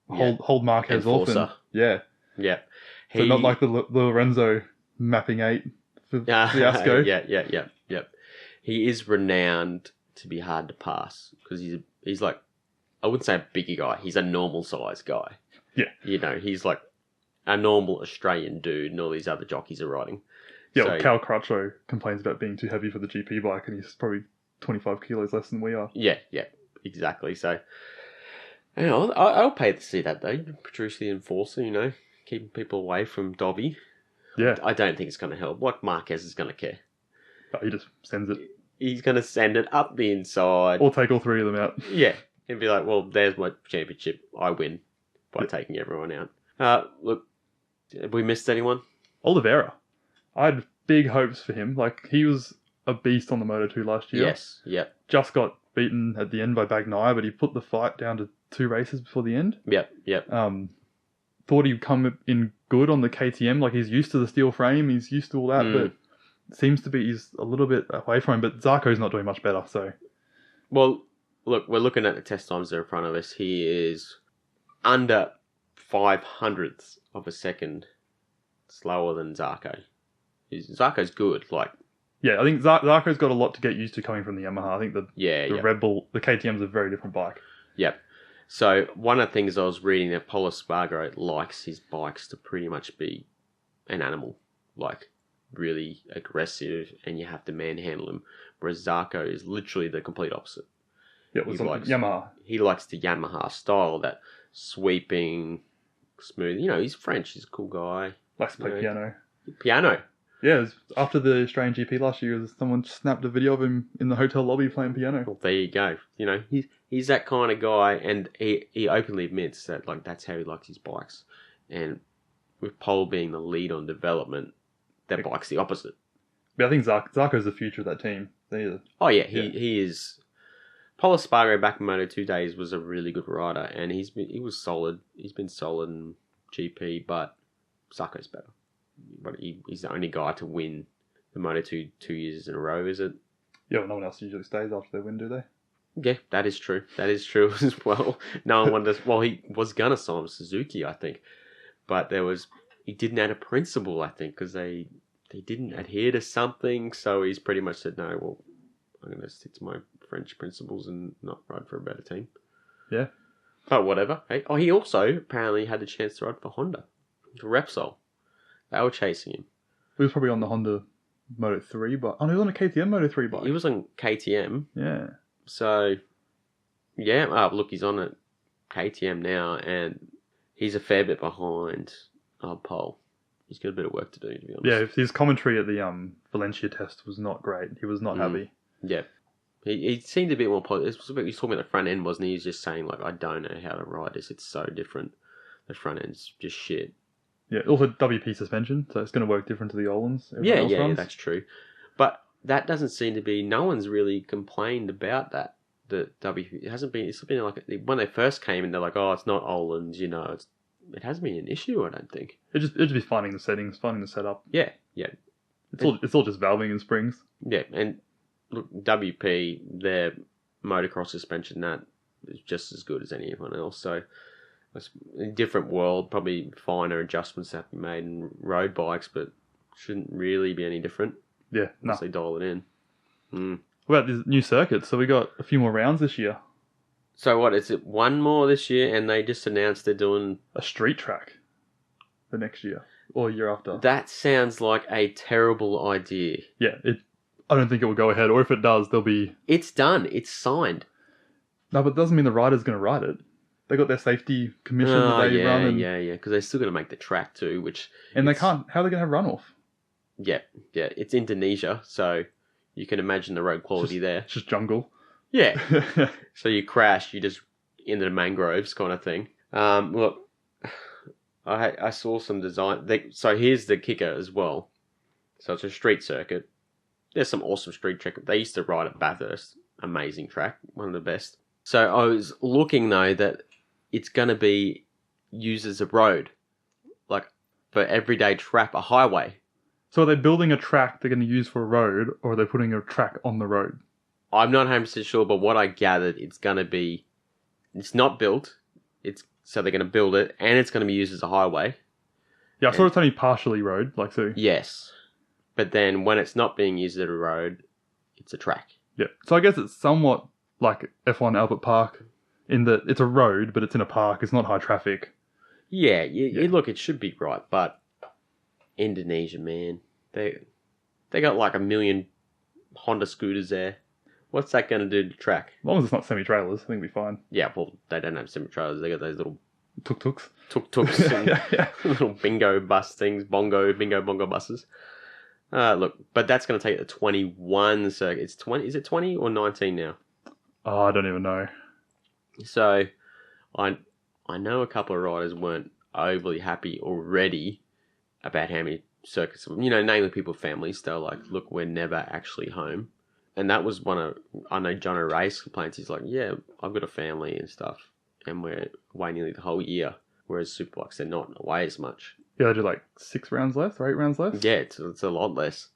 hold Marquez off. Enforcer. Yeah. Yep. So not like the Lorenzo mapping 8 fiasco. Yep. He is renowned to be hard to pass because he's like, I wouldn't say a bigger guy. He's a normal size guy. Yeah. You know, he's like a normal Australian dude, and all these other jockeys are riding. Yeah, So, well, Cal Crutchlow complains about being too heavy for the GP bike, and he's probably 25 kilos less than we are. Yeah, exactly. So, you know, I'll pay to see that though. Petrucci the enforcer, you know, keeping people away from Dobby. Yeah. I don't think it's going to help. What Marquez is going to care? Oh, he just sends it. He's going to send it up the inside. Or take all 3 of them out. Yeah. And be like, well, there's my championship. I win by taking everyone out. Look, have we missed anyone? Oliveira. I had big hopes for him. Like, he was a beast on the Moto2 last year. Yes. Yep. Just got beaten at the end by Bagnaia, but he put the fight down to 2 races before the end. Yep. Thought he'd come in good on the KTM. Like, he's used to the steel frame. He's used to all that, but it seems to be he's a little bit away from him. But Zarco's not doing much better, so... Well, look, we're looking at the test times that are in front of us. He is under 500ths of a second slower than Zarco. Zarco's good, like... Yeah, I think Zarco's got a lot to get used to coming from the Yamaha. I think the Red Bull, the KTM's a very different bike. Yep. So, one of the things I was reading that Pol Espargaro likes his bikes to pretty much be an animal. Like, really aggressive, and you have to manhandle him. Whereas Zarco is literally the complete opposite. Yeah, it was like Yamaha. He likes the Yamaha style, that sweeping, smooth. You know, he's French. He's a cool guy. Likes to play piano. Piano. Yeah, it was after the Australian GP last year, someone snapped a video of him in the hotel lobby playing piano. Well, there you go. You know, he's that kind of guy, and he openly admits that, like, that's how he likes his bikes. And with Pol being the lead on development, that bike's the opposite. But I think Zarco's the future of that team. He is. Pol Espargaro back in Moto2 days was a really good rider, and he was solid. He's been solid in GP, but Zarco's better. But he's the only guy to win the Moto2 2 years in a row, is it? Yeah, well, no one else usually stays after they win, do they? Yeah, that is true. That is true as well. No one wanted to... Well, he was going to sign with Suzuki, I think. But he didn't add a principle, I think, because they didn't adhere to something. So he's pretty much said, no, well, I'm going to stick to my French principles and not ride for a better team. Yeah. But whatever. Hey, he also apparently had the chance to ride for Honda, for Repsol. They were chasing him. He was probably on the Honda Moto3 bike. Oh, he was on a KTM Moto3 bike. He was on KTM. Yeah. So, yeah. Look, he's on a KTM now, and he's a fair bit behind Pol. He's got a bit of work to do, to be honest. Yeah, his commentary at the Valencia test was not great. He was not happy. Yeah. He seemed a bit more positive. He was talking about the front end, wasn't he? He was just saying, like, I don't know how to ride this. It's so different. The front end's just shit. Yeah, also WP suspension, so it's going to work different to the old ones. Yeah, that's true. But that doesn't seem to be... No one's really complained about that. The WP... It's been like... When they first came in, they're like, oh, it's not Oland's, you know. It hasn't been an issue, I don't think. It'd just be finding the settings, finding the setup. Yeah. It's all just valving and springs. Yeah, and look, WP, their motocross suspension, that is just as good as anyone else, so... It's a different world, probably finer adjustments have to be made in road bikes, but shouldn't really be any different. Yeah, unless they dial it in. What about these new circuits? So we got a few more rounds this year. So what, is it one more this year, and they just announced they're doing... a street track the next year, or year after. That sounds like a terrible idea. Yeah, I don't think it will go ahead, or if it does, there'll be... It's done, it's signed. No, but it doesn't mean the rider's going to ride it. They got their safety commission that they run. Yeah, because they're still going to make the track too, which... And they can't... How are they going to have runoff? Yeah. It's Indonesia, so you can imagine the road quality there. It's just jungle. Yeah. So you crash, you just into the mangroves kind of thing. Look, I saw some design... So here's the kicker as well. So it's a street circuit. There's some awesome street track. They used to ride at Bathurst. Amazing track. One of the best. So I was looking, though, that... It's going to be used as a road. Like, for everyday trap, a highway. So are they building a track they're going to use for a road, or are they putting a track on the road? I'm not 100% sure, but what I gathered, it's going to be... It's not built. So they're going to build it, and it's going to be used as a highway. Yeah, I saw it's only partially road, like so. Yes. But then when it's not being used as a road, it's a track. Yeah, so I guess it's somewhat like F1 Albert Park in that it's a road, but it's in a park. It's not high traffic. Yeah, look, it should be right, but Indonesia, man, they got like 1 million Honda scooters there. What's that going to do to the track? As long as it's not semi-trailers, I think we'll be fine. Yeah, well, they don't have semi-trailers. They got those little Tuk-tuks. tuk-tuks and little bingo bus things, bongo buses. Look, but that's going to take the 21 circuit. It's 20. Is it 20 or 19 now? Oh, I don't even know. So, I know a couple of riders weren't overly happy already about how many circuits. You know, namely people with families. They're like, look, we're never actually home. And that was I know John O'Reilly's complaints. He's like, yeah, I've got a family and stuff, and we're away nearly the whole year. Whereas Superbikes, they're not away as much. Yeah, they do like 6 rounds less or 8 rounds less. Yeah, it's a lot less.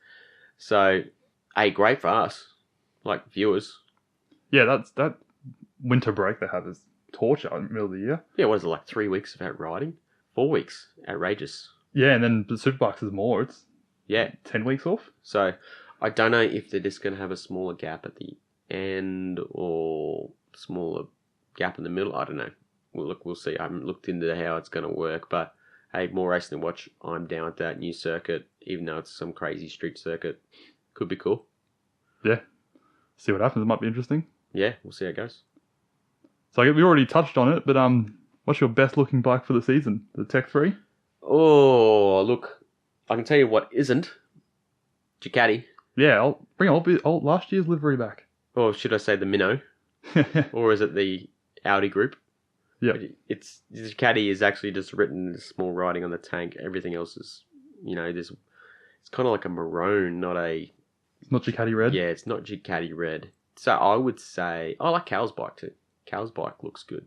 So, great for us, like viewers. Yeah, that winter break they have is torture in the middle of the year. Yeah, what is it, like 3 weeks of out riding? 4 weeks. Outrageous. Yeah, and then the Superbikes is more. It's 10 weeks off. So, I don't know if they're just going to have a smaller gap at the end or smaller gap in the middle. I don't know. We'll see. I haven't looked into how it's going to work, but hey, more racing to watch. I'm down with that new circuit, even though it's some crazy street circuit. Could be cool. Yeah. See what happens. It might be interesting. Yeah, we'll see how it goes. So we already touched on it, but what's your best looking bike for the season? The Tech 3? Oh, look, I can tell you what isn't. Ducati. Yeah, I'll bring old last year's livery back. Or should I say the Minnow? Or is it the Audi group? Yeah. It's Ducati is actually just written small writing on the tank. Everything else is, it's kind of like a maroon, not a... It's not Ducati red? Yeah, it's not Ducati red. So I would say... I like Cal's bike too. Cal's bike looks good.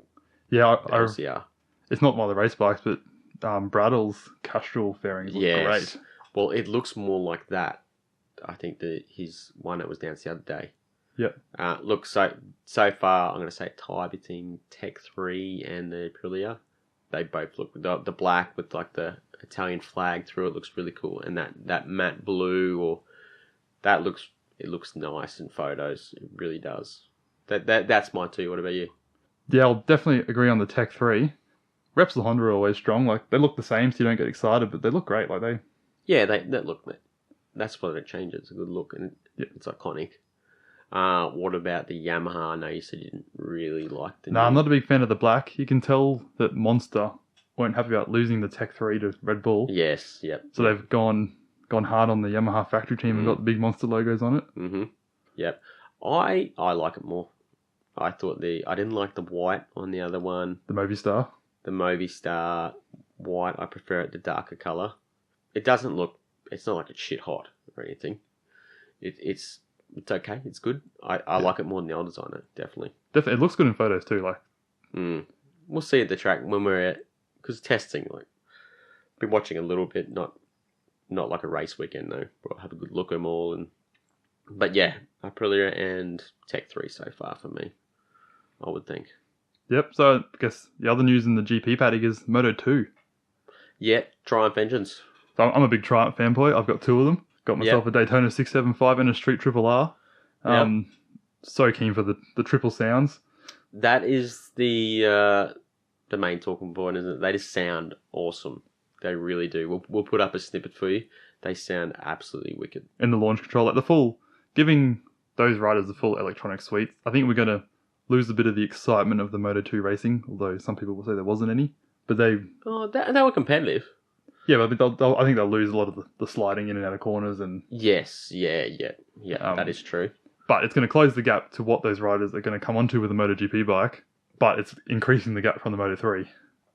Yeah, LCR. It's not one of the race bikes, but Braddle's Castrol fairings look great. Well, it looks more like that. I think his one that was down the other day. Yeah. Look, so far, I'm going to say tie between Tech 3 and the Aprilia. They both look, the black with like the Italian flag through it looks really cool. And that matte blue, it looks nice in photos. It really does. That's mine too. What about you? Yeah, I'll definitely agree on the Tech 3. Reps of the Honda are always strong. Like, they look the same, so you don't get excited, but they look great. Like, they... Yeah, they look, that's what it changes. It's a good look, and it's iconic. What about the Yamaha? I know you said you didn't really like the... I'm not a big fan of the black. You can tell that Monster weren't happy about losing the Tech 3 to Red Bull. Yes, yep. So they've gone hard on the Yamaha factory team and got the big Monster logos on it. Mm-hmm. Yep. I like it more. I didn't like the white on the other one. The Movistar. The Movistar white, I prefer it the darker colour. It doesn't look... It's not like it's shit hot or anything. It's okay. It's good. I like it more than the old design, definitely. Definitely, it looks good in photos too. Like, we'll see at the track when we're at, because testing. Like, be watching a little bit, not like a race weekend though. But I'll have a good look at them all, but yeah, Aprilia and Tech 3 so far for me, I would think. Yep. So I guess the other news in the GP paddock is Moto2. Yeah, Triumph engines. So I'm a big Triumph fanboy. I've got 2 of them. Got myself a Daytona 675 and a Street Triple R. So keen for the triple sounds. That is the main talking point, isn't it? They just sound awesome. They really do. We'll put up a snippet for you. They sound absolutely wicked. And the launch control, like giving those riders the full electronic suite. I think we're going to lose a bit of the excitement of the Moto2 racing, although some people will say there wasn't any. But they were competitive. Yeah, but I think they'll lose a lot of the sliding in and out of corners and... Yes, yeah, that is true. But it's going to close the gap to what those riders are going to come onto with a MotoGP bike, but it's increasing the gap from the Moto3.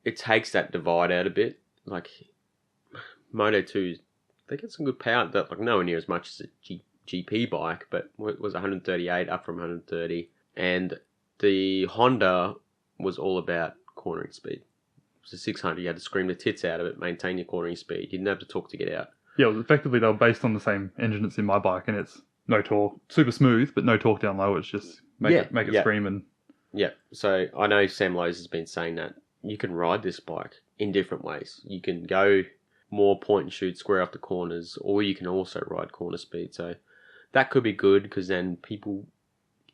It takes that divide out a bit. Like, Moto2, they get some good power, that like nowhere near as much as a GP bike, but it was 138 up from 130, and the Honda was all about cornering speed. was a 600. You had to scream the tits out of it, maintain your cornering speed. You didn't have to talk to get out. Yeah, well, effectively they were based on the same engine that's in my bike, and it's no torque, super smooth, but no torque down low. It's just make it scream and. Yeah, so I know Sam Lowe's has been saying that you can ride this bike in different ways. You can go more point and shoot, square off the corners, or you can also ride corner speed. So that could be good because then people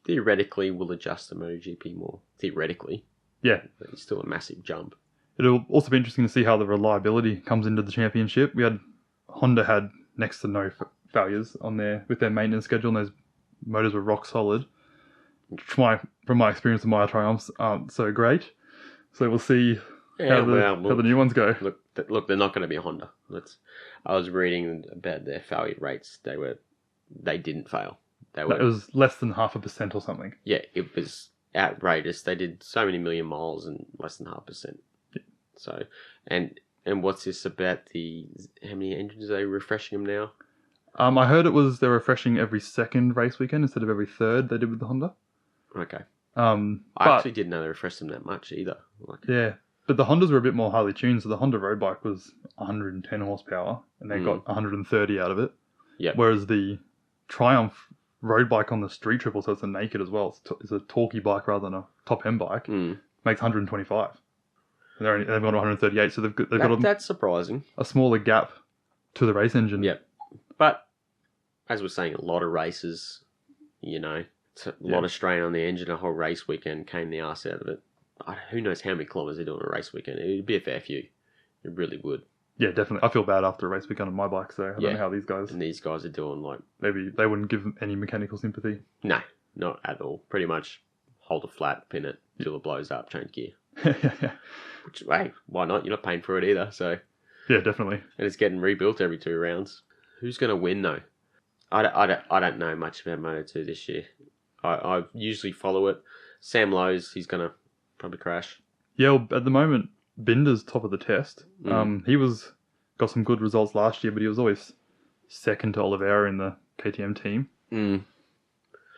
theoretically will adjust the MotoGP more. Theoretically. Yeah. But it's still a massive jump. It'll also be interesting to see how the reliability comes into the championship. Honda had next to no failures on with their maintenance schedule, and those motors were rock solid. From my experience, the Maya Triumphs aren't so great. So we'll see how the new ones go. Look, they're not going to be a Honda. I was reading about their failure rates. They didn't fail. It was less than 0.5% or something. Yeah, it was outrageous. They did so many million miles and less than 0.5%. Yeah. So, and what's this about how many engines are they refreshing them now? I heard they're refreshing every second race weekend instead of every third they did with the Honda. Okay. I actually didn't know they refreshed them that much either. Yeah, but the Hondas were a bit more highly tuned, so the Honda road bike was 110 horsepower, and they got 130 out of it. Yeah. Whereas the Triumph road bike on the street triple, so it's a naked as well. It's a talky bike rather than a top end bike. Makes 125. And they've got 138, so they've got that's surprising. A smaller gap to the race engine. Yeah, but as we're saying, a lot of races, it's a lot of strain on the engine. A whole race weekend came the arse out of it. Who knows how many kilometres they do on a race weekend? It'd be a fair few. It really would. Yeah, definitely. I feel bad after a race weekend on my bike, so I don't know how these guys... And these guys are doing maybe they wouldn't give any mechanical sympathy. No, not at all. Pretty much hold it flat, pin it till it blows up, change gear. Which, hey, why not? You're not paying for it either, so... Yeah, definitely. And it's getting rebuilt every 2 rounds. Who's going to win, though? I don't know much about Moto2 this year. I usually follow it. Sam Lowe's, he's going to probably crash. Yeah, well, at the moment, Binder's top of the test. He got some good results last year, but he was always second to Oliveira in the KTM team.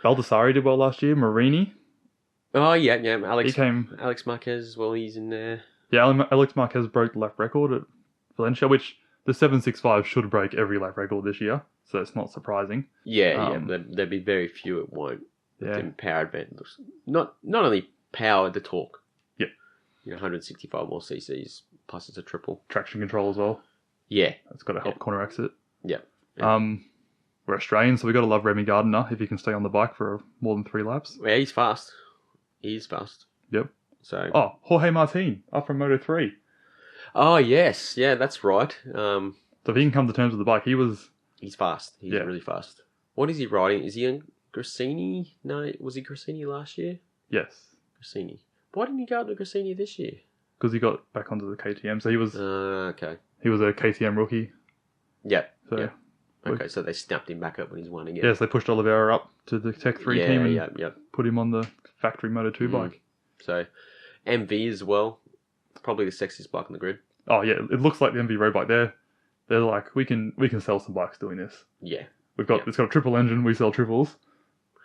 Baldassarri did well last year. Marini. Oh, yeah. Alex Marquez as well, he's in there. Yeah, Alex Marquez broke the lap record at Valencia, which the 765 should break every lap record this year, so it's not surprising. Yeah. There'd be very few it won't. Yeah. Power advantage. Not only power, the torque. Yeah. 165 more cc's, plus it's a triple. Traction control as well. Yeah. That's got to help corner exit. Yeah. We're Australian, so we've got to love Remy Gardner if he can stay on the bike for more than 3 laps. Yeah, he's fast. Yep. So. Oh, Jorge Martin, up from Moto3. Oh, yes. Yeah, that's right. So if he can come to terms with the bike, he's fast. He's really fast. What is he riding? Is he in Grassini? No, was he Grassini last year? Yes. Grassini. Why didn't he go up to Grassini this year? Because he got back onto the KTM, so he was... okay. He was a KTM rookie. Yep. So, yep. Okay, so they snapped him back up when he's won again. Yes, they pushed Oliveira up to the Tech 3 team and put him on the factory Moto2 bike. So, MV as well. Probably the sexiest bike on the grid. Oh, yeah. It looks like the MV road bike. They're like, we can sell some bikes doing this. Yeah. It's got a triple engine. We sell triples.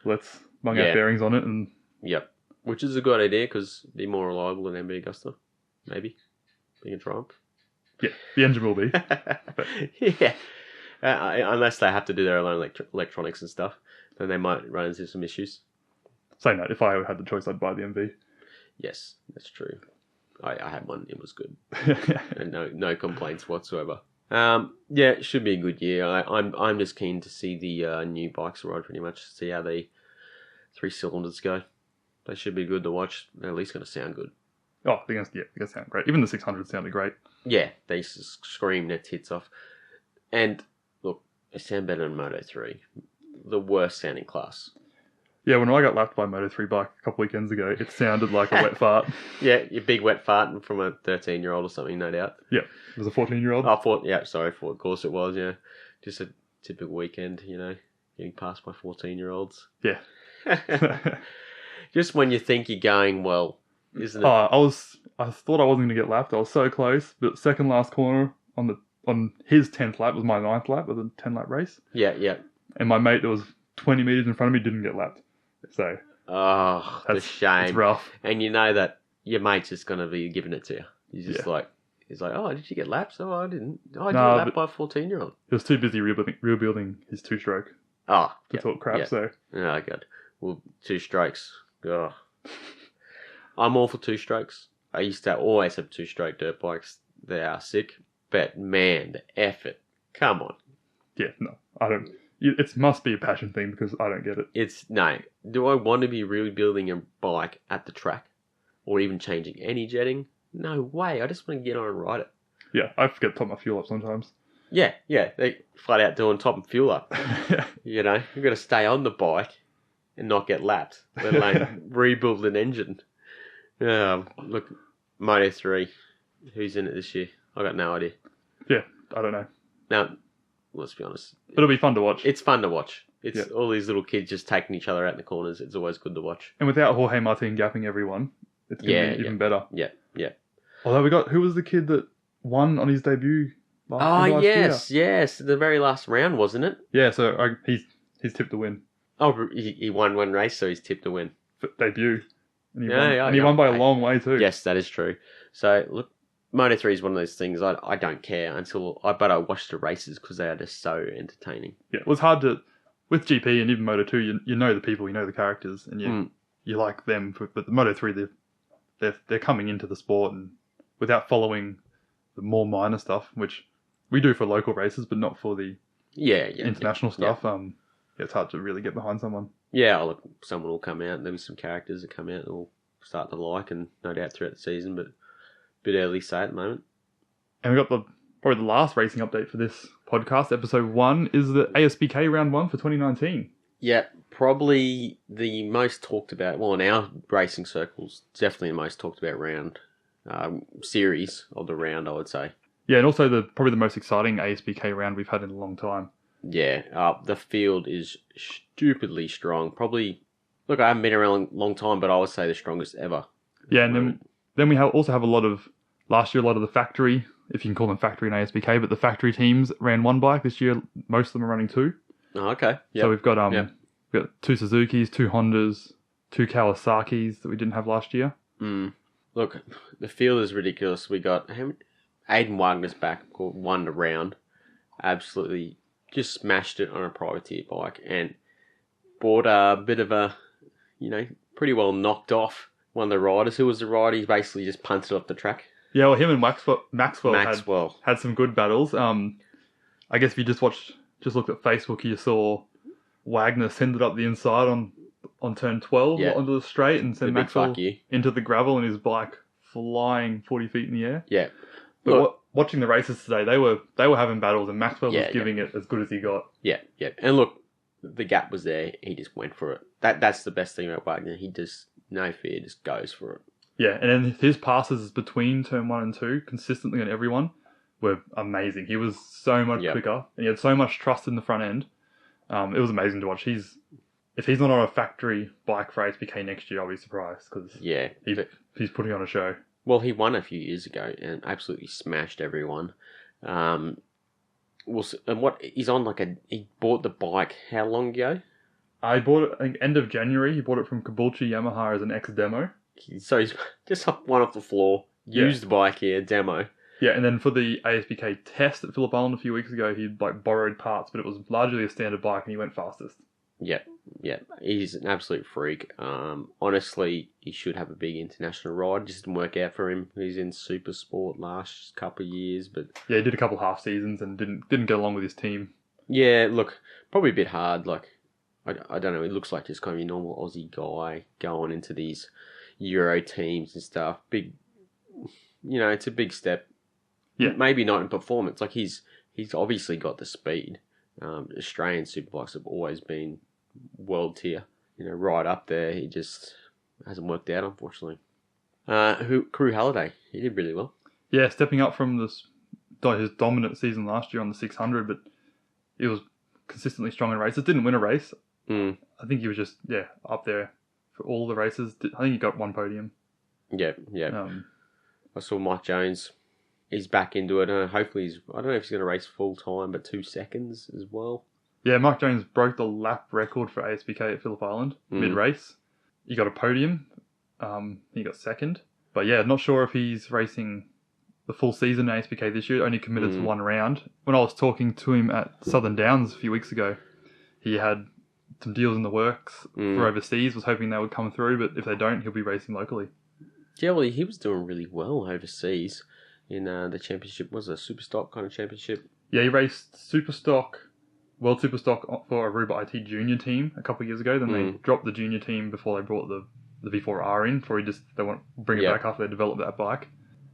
Let's bung our bearings on it. And Yep. Which is a good idea because it'd be more reliable than MV Augusta. Maybe. Being a Triumph. Yeah, the engine will be. Yeah. Unless they have to do their own electronics and stuff, then they might run into some issues. Saying that, if I had the choice, I'd buy the MV. Yes, that's true. I had one. It was good. And no complaints whatsoever. Yeah, it should be a good year. I'm just keen to see the new bikes ride pretty much. See how the 3 cylinders go. They should be good to watch. They're at least going to sound good. Oh, they're going to sound great. Even the 600 sounded great. Yeah, they scream their tits off. And look, they sound better than Moto3. The worst sounding class. Yeah, when I got lapped by a Moto3 bike a couple weekends ago, it sounded like a wet fart. Yeah, your big wet fart from a 13-year-old or something, no doubt. Yeah, it was a 14-year-old. Of course it was, yeah. Just a typical weekend, getting passed by 14-year-olds. Yeah. Just when you think you're going well, isn't it? I thought I wasn't going to get lapped. I was so close, but second last corner on his 10th lap was my 9th lap of the 10-lap race. Yeah. And my mate that was 20 metres in front of me didn't get lapped. So... the shame. It's rough. And you know that your mate's just going to be giving it to you. He's just like, oh, did you get laps? Oh, I didn't. Oh, I did Nah, a lap but- by a 14-year-old. He was too busy rebuilding his two-stroke Oh, to talk crap. yeah. So Oh, God. Well, 2 strokes. Oh. I'm all for 2 strokes. I used to always have 2-stroke dirt bikes. They are sick. But, man, the effort. Come on. yeah, no, I don't. It must be a passion thing because I don't get it. No. Do I want to be really building a bike at the track? Or even changing any jetting? No way. I just want to get on and ride it. Yeah, I forget to top my fuel up sometimes. Yeah. They flat out doing top and fuel up. Yeah. You know, you've got to stay on the bike and not get lapped, let alone rebuild an engine. Look, Moto3, who's in it this year? I got no idea. Yeah, I don't know. Now, let's be honest. But it'll be fun to watch. It's fun to watch. It's Yeah. all these little kids just taking each other out in the corners. It's always good to watch. And without Jorge Martin gapping everyone, it's going to be even better. Yeah. Although who was the kid that won on his debut last Yes. The very last round, wasn't it? year? Yeah, so he's tipped to win. Oh, he won one race, so he's tipped to win. For debut. And he Yeah, won, he won by a long way too. Yes, that is true. So, look, Moto3 is one of those things I don't care but I watch the races because they are just so entertaining. Yeah, it was hard to, with GP and even Moto2, you know the people, you know the characters, and you like them. But the Moto3, they're coming into the sport and without following the more minor stuff, which we do for local races, but not for the international stuff. Yeah. It's hard to really get behind someone. Yeah, look, someone will come out. There'll be some characters that come out and we'll start to like, and no doubt throughout the season, but a bit early to say at the moment. And we got probably the last racing update for this podcast, episode 1, is the ASBK round 1 for 2019. Yeah, probably the most talked about, well, in our racing circles, definitely the most talked about round, series of the round, I would say. Yeah, and also probably the most exciting ASBK round we've had in a long time. Yeah, the field is stupidly strong. Probably, look, I haven't been around a long time, but I would say the strongest ever. Yeah, and then we also have a lot of the factory, if you can call them factory in ASBK, but the factory teams ran one bike. This year, most of them are running 2. Oh, okay. Yep. So we've got 2 Suzukis, 2 Hondas, 2 Kawasaki's that we didn't have last year. Look, the field is ridiculous. We got Aiden Wagner's back, won the round. Absolutely just smashed it on a privateer bike and bought a bit of a, pretty well knocked off one of the riders. Who was the rider? He basically just punted off the track. Yeah, well, him and Maxwell. Had some good battles. I guess if you just looked at Facebook, you saw Wagner send it up the inside on turn 12 onto the straight and send Maxwell into the gravel and his bike flying 40 feet in the air. Yeah. But watching the races today, they were having battles and Maxwell was giving it as good as he got. Yeah. And look, the gap was there. He just went for it. That's the best thing about Wagner. He just, no fear, just goes for it. Yeah, and then his passes between turn 1 and 2, consistently on everyone, were amazing. He was so much quicker, and he had so much trust in the front end. It was amazing to watch. If he's not on a factory bike for ASBK next year, I'll be surprised, because he's putting on a show. Well, he won a few years ago and absolutely smashed everyone. And he's on he bought the bike how long ago? I bought it, I think, end of January. He bought it from Caboolture Yamaha as an ex-demo. So he's just one off the floor, used the bike here, demo. Yeah, and then for the ASBK test at Phillip Island a few weeks ago, he borrowed parts, but it was largely a standard bike and he went fastest. Yeah. He's an absolute freak. Honestly, he should have a big international ride. Just didn't work out for him. He's in Supersport last couple of years, but yeah, he did a couple half seasons and didn't get along with his team. Yeah, look, probably a bit hard. I don't know. It looks like just kind of a normal Aussie guy going into these Euro teams and stuff. Big, it's a big step. Yeah, maybe not in performance. He's obviously got the speed. Australian superbikes have always been world tier, right up there. He just hasn't worked out, unfortunately. Crew Halliday, he did really well. Yeah, stepping up from his dominant season last year on the 600, but he was consistently strong in races. Didn't win a race. I think he was just up there for all the races. I think he got 1 podium. Yeah. I saw Mike Jones. He's back into it. Hopefully, I don't know if he's going to race full time, but 2 seconds as well. Yeah, Mike Jones broke the lap record for ASBK at Phillip Island mid-race. He got a podium. He got second. But yeah, not sure if he's racing the full season in ASBK this year. Only committed to one round. When I was talking to him at Southern Downs a few weeks ago, he had some deals in the works for overseas. Was hoping they would come through, but if they don't, he'll be racing locally. Yeah, well, he was doing really well overseas in the championship. Was it a Superstock kind of championship? Yeah, he raced Superstock, World Superstock for Aruba IT junior team a couple of years ago. Then they dropped the junior team before they brought the V4R in. They want to bring it back after they developed that bike.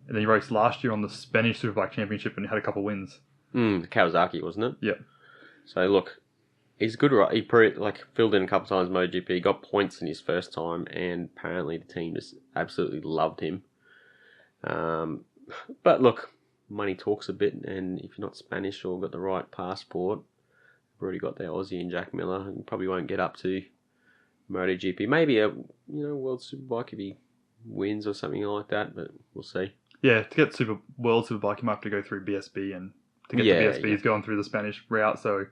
And then he raced last year on the Spanish Superbike Championship and he had a couple of wins. Kawasaki, wasn't it? Yeah. So look, he's good. He filled in a couple of times MotoGP. He got points in his first time, and apparently the team just absolutely loved him. But look, money talks a bit, and if you're not Spanish or got the right passport, you've already got the Aussie and Jack Miller, and probably won't get up to MotoGP. Maybe a World Superbike if he wins or something like that, but we'll see. Yeah, to get World Superbike, you might have to go through BSB, and to get to BSB, he's going through the Spanish route, so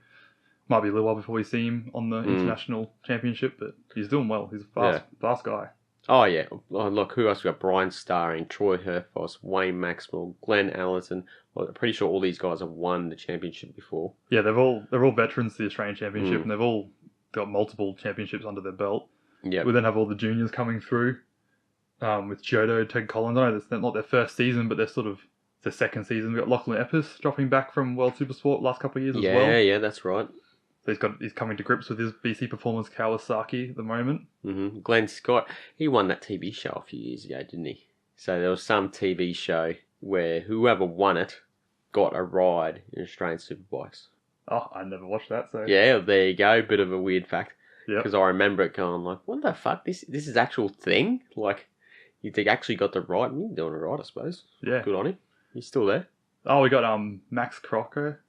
might be a little while before we see him on the international championship, but he's doing well. He's a fast guy. Oh, yeah. Oh, look, who else we got? Brian Starring, Troy Herfoss, Wayne Maxwell, Glenn Allerton. Well, I'm pretty sure all these guys have won the championship before. Yeah, they're all veterans to the Australian Championship, and they've all got multiple championships under their belt. Yeah. We then have all the juniors coming through with Giotto, Ted Collins. I know it's not their first season, but they're sort of their second season. We've got Lachlan Epis dropping back from World Supersport last couple of years as well. Yeah, that's right. So he's coming to grips with his BC Performance Kawasaki at the moment. Mm-hmm. Glenn Scott, he won that TV show a few years ago, didn't he? So there was some TV show where whoever won it got a ride in Australian Superbikes. Oh, I never watched that, so... Yeah, there you go. Bit of a weird fact. Yeah. Because I remember it going like, what the fuck? This is actual thing? Like, you actually got the ride. You're doing it right, I suppose. Yeah. Good on him. He's still there. Oh, we got Max Crocker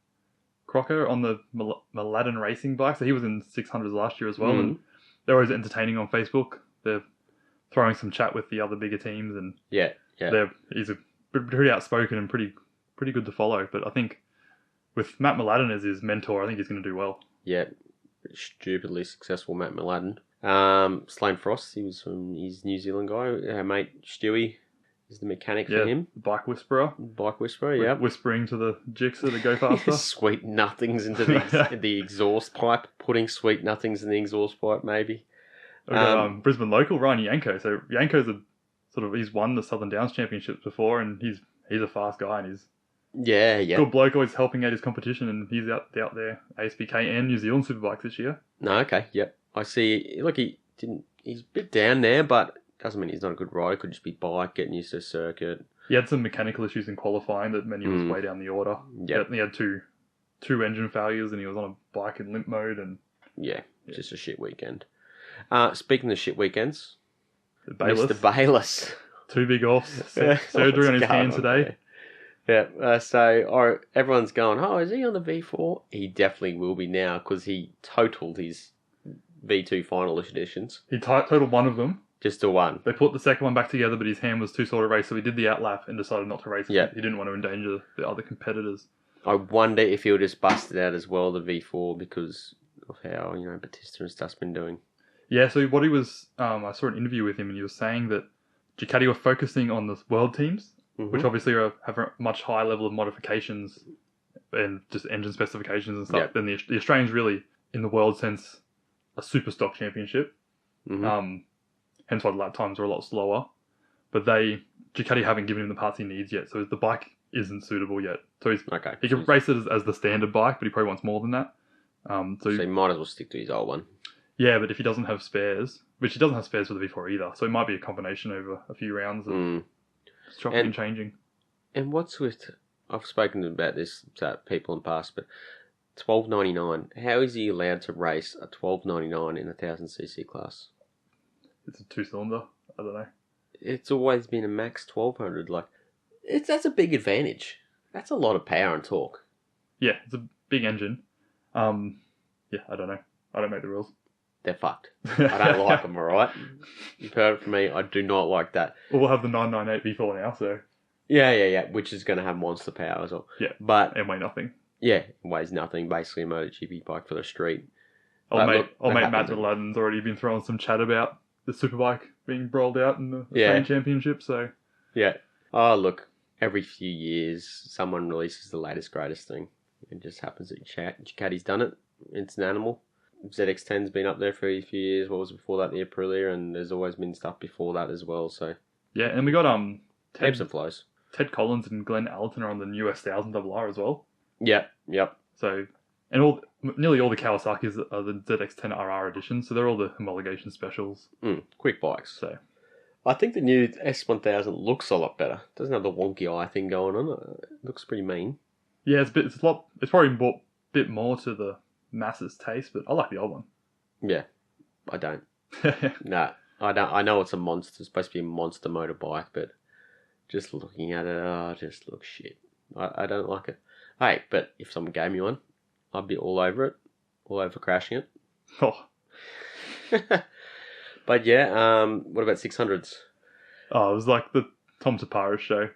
on the Mladen racing bike. So he was in 600s last year as well. And they're always entertaining on Facebook. They're throwing some chat with the other bigger teams. And yeah. He's pretty outspoken and pretty good to follow. But I think with Matt Mladen as his mentor, I think he's going to do well. Yeah. Stupidly successful Matt Mladen. Slane Frost, he's New Zealand guy. Our mate Stewie is the mechanic for him. Bike Whisperer, yeah. Whispering to the Gixxer to go faster. Sweet nothings into the exhaust pipe. Putting sweet nothings in the exhaust pipe, maybe. Brisbane local, Ryan Yanko. So Yanko's he's won the Southern Downs Championships before, and he's a fast guy, and he's good bloke, always helping out his competition, and he's out there, ASBK and New Zealand Superbikes this year. No, okay, yep. I see. Look, he's a bit down there, but doesn't mean he's not a good rider. Could just be bike, getting used to the circuit. He had some mechanical issues in qualifying that meant he was way down the order. Yeah, he had two engine failures, and he was on a bike in limp mode, and just a shit weekend. Speaking of shit weekends, Mr. Bayliss. 2 big offs, surgery on his hand today. Yeah, so everyone's going, oh, is he on the V4? He definitely will be now because he totaled his V2 final editions. He totaled one of them. Just the one. They put the second one back together, but his hand was too sore to race, so he did the outlap and decided not to race. Yeah. He didn't want to endanger the other competitors. I wonder if he'll just bust it out as well, the V4, because of how, Batista and stuff's been doing. Yeah, so what he was, I saw an interview with him, and he was saying that Ducati were focusing on the world teams, which obviously have a much higher level of modifications and just engine specifications and stuff than the Australians really, in the world sense, a super stock championship. Hence why the lap times are a lot slower. But Ducati haven't given him the parts he needs yet, so the bike isn't suitable yet. So he can race it as the standard bike, but he probably wants more than that. So he might as well stick to his old one. Yeah, but if he doesn't have spares, which he doesn't have spares for the V4 either, so it might be a combination over a few rounds of chopping and changing. And what's with... I've spoken about this to people in the past, but $12.99. How is he allowed to race a $12.99 in a 1000cc class? It's a 2-cylinder. I don't know. It's always been a max 1200. That's a big advantage. That's a lot of power and torque. Yeah, it's a big engine. I don't know. I don't make the rules. They're fucked. I don't like them, alright? You've heard it from me. I do not like that. Well, we'll have the 998 V4 now, so... Yeah. Which is going to have monster power as well. Yeah, but and weigh nothing. Yeah, it weighs nothing. Basically a MotoGP bike for the street. Old mate Matt Mladen's already been throwing some chat about the Superbike being rolled out in the Australian Championship, so... Yeah. Oh, look. every few years, someone releases the latest, greatest thing. It just happens that Ducati's done it. It's an animal. ZX10's been up there for a few years. What was it before that? The Aprilia, and there's always been stuff before that as well. So Yeah, and we got ebbs and flows. Ted Collins and Glenn Allerton are on the new S1000 RR as well. Yep. So, and nearly all the Kawasaki's are the ZX10 RR editions, so they're all the homologation specials. Quick bikes. So, I think the new S1000 looks a lot better. Doesn't have the wonky eye thing going on. It looks pretty mean. yeah, it's probably brought a bit more to the masses taste, but I like the old one. Yeah, I don't. No, I don't. I know it's a monster. It's supposed to be a monster motorbike, but just looking at it, it just looks shit. I don't like it. Hey, but if someone gave me one, I'd be all over it, all over crashing it. Oh, But yeah, what about 600s? it was like the Tom Taparis show,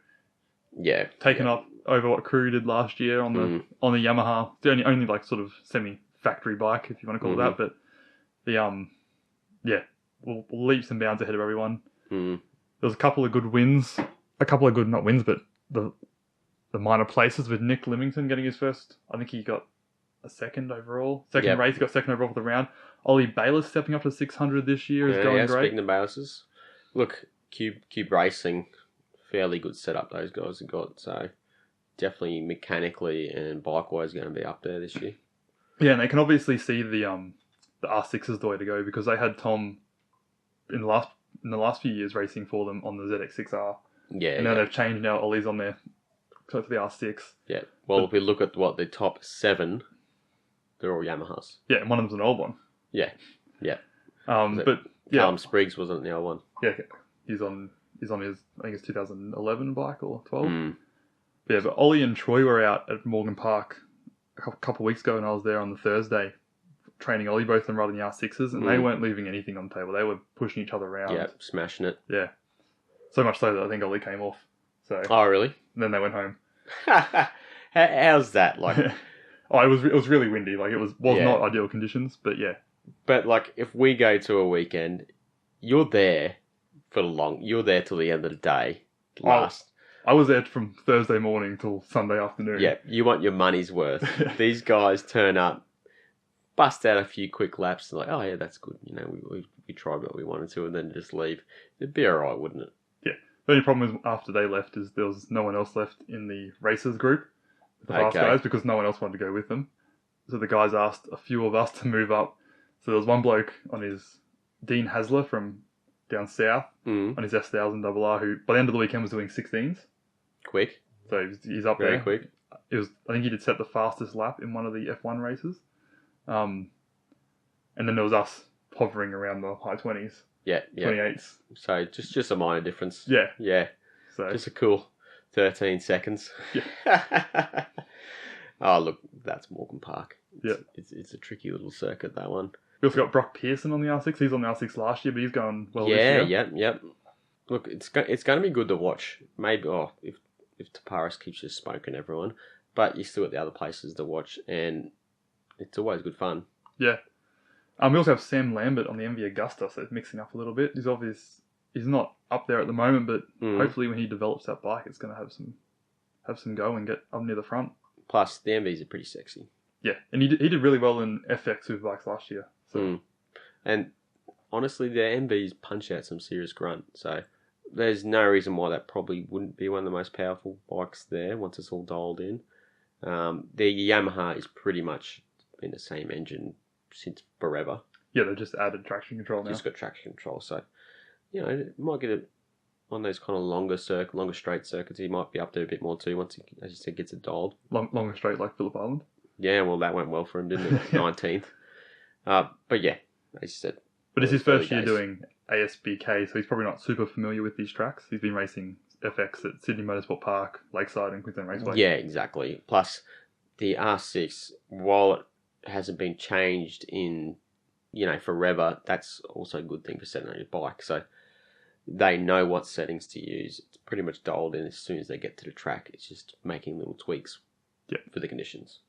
Yeah, taken up over what Crew did last year on the Yamaha. The only like sort of semi-factory bike, if you want to call it that. But the we'll leaps and bounds ahead of everyone. There was a couple of good wins, not wins, but the minor places with Nick Limington getting his first. I think he got a second overall. Race, he got second overall for the round. Ollie Bayliss stepping up to 600 this year is going great. Speaking of Baylisses, look, Cube Racing, fairly good setup those guys have got. So definitely mechanically and bike-wise going to be up there this year. Yeah, and they can obviously see the R6 is the way to go because they had Tom in the last few years racing for them on the ZX6R. Yeah, and now they've changed. Now Ollie's on there to the R6. Yeah. Well, if we look at the top 7, they're all Yamahas. Yeah, and one of them's an old one. Yeah. But yeah, Callum Spriggs wasn't the old one. Yeah, he's on his, I think it's 2011 bike or 12. Yeah, but Ollie and Troy were out at Morgan Park a couple of weeks ago, and I was there on the Thursday training Ollie, both of them riding the R6s, and they weren't leaving anything on the table. They were pushing each other around. Yeah, smashing it. Yeah. So much so that I think Ollie came off. So. Oh, really? And then they went home. How's that? Like, it was really windy. Like, it was not ideal conditions, but yeah. But like, if we go to a weekend, you're there you're there till the end of the day. I was there from Thursday morning till Sunday afternoon. Yeah, you want your money's worth. These guys turn up, bust out a few quick laps, and like, oh yeah, that's good. You know, we tried what we wanted to, and then just leave. It'd be alright, wouldn't it? Yeah. The only problem is after they left is there was no one else left in the racers group, the fast guys, because no one else wanted to go with them. So the guys asked a few of us to move up. So there was one bloke on his Dean Hasler from down south on his S1000 RR who by the end of the weekend was doing 16s. Quick. So he's up Very there. Quick. I think he did set the fastest lap in one of the F1 races. And then there was us hovering around the high 20s. Yeah. 28s. So just a minor difference. Yeah. Yeah. So just a cool 13 seconds. Yeah. Oh, look, that's Morgan Park. Yeah. It's a tricky little circuit, that one. We also got Brock Pearson on the R6. He's on the R6 last year, but he's going well this year. Yep. Look, it's going to be good to watch. Maybe, if Taparis keeps just smoking everyone, but you still got the other places to watch, and it's always good fun. Yeah. We also have Sam Lambert on the MV Augusta, so it's mixing up a little bit. He's not up there at the moment, but hopefully when he develops that bike, it's going to have some go and get up near the front. Plus, the MVs are pretty sexy. Yeah, and he did really well in FX Superbikes last year. So. And honestly, the MVs punch out some serious grunt, so there's no reason why that probably wouldn't be one of the most powerful bikes there once it's all dialed in. The Yamaha is pretty much been the same engine since forever. Yeah, they just added traction control now. Just got traction control, so it might get on those kind of longer straight circuits. He might be up there a bit more too once he, as you said, gets it dialed. Longer straight like Phillip Island. Yeah, well, that went well for him, didn't it? 19th. But yeah, as you said. But it's his first year doing ASBK, so he's probably not super familiar with these tracks. He's been racing FX at Sydney Motorsport Park, Lakeside, and Queensland Raceway. Yeah, exactly. Plus, the R6, while it hasn't been changed in, forever, that's also a good thing for setting on your bike. So they know what settings to use. It's pretty much dialed in as soon as they get to the track. It's just making little tweaks for the conditions.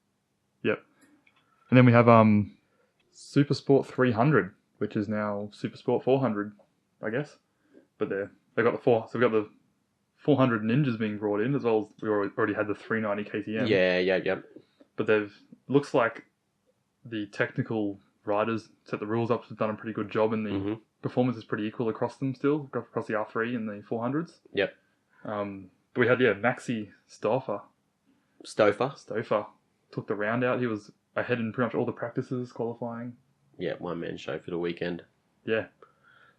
Yep. And then we have Supersport 300, which is now Supersport 400, I guess. But they've got the 400 400 Ninjas being brought in, as well as we already had the 390 KTM. Yeah. But looks like the technical riders set the rules up, have done a pretty good job, and the performance is pretty equal across them still, across the R3 and the 400s. Yep. But we had, Maxi Stouffer took the round out. He was ahead in pretty much all the practices, qualifying. Yeah, one-man show for the weekend. Yeah.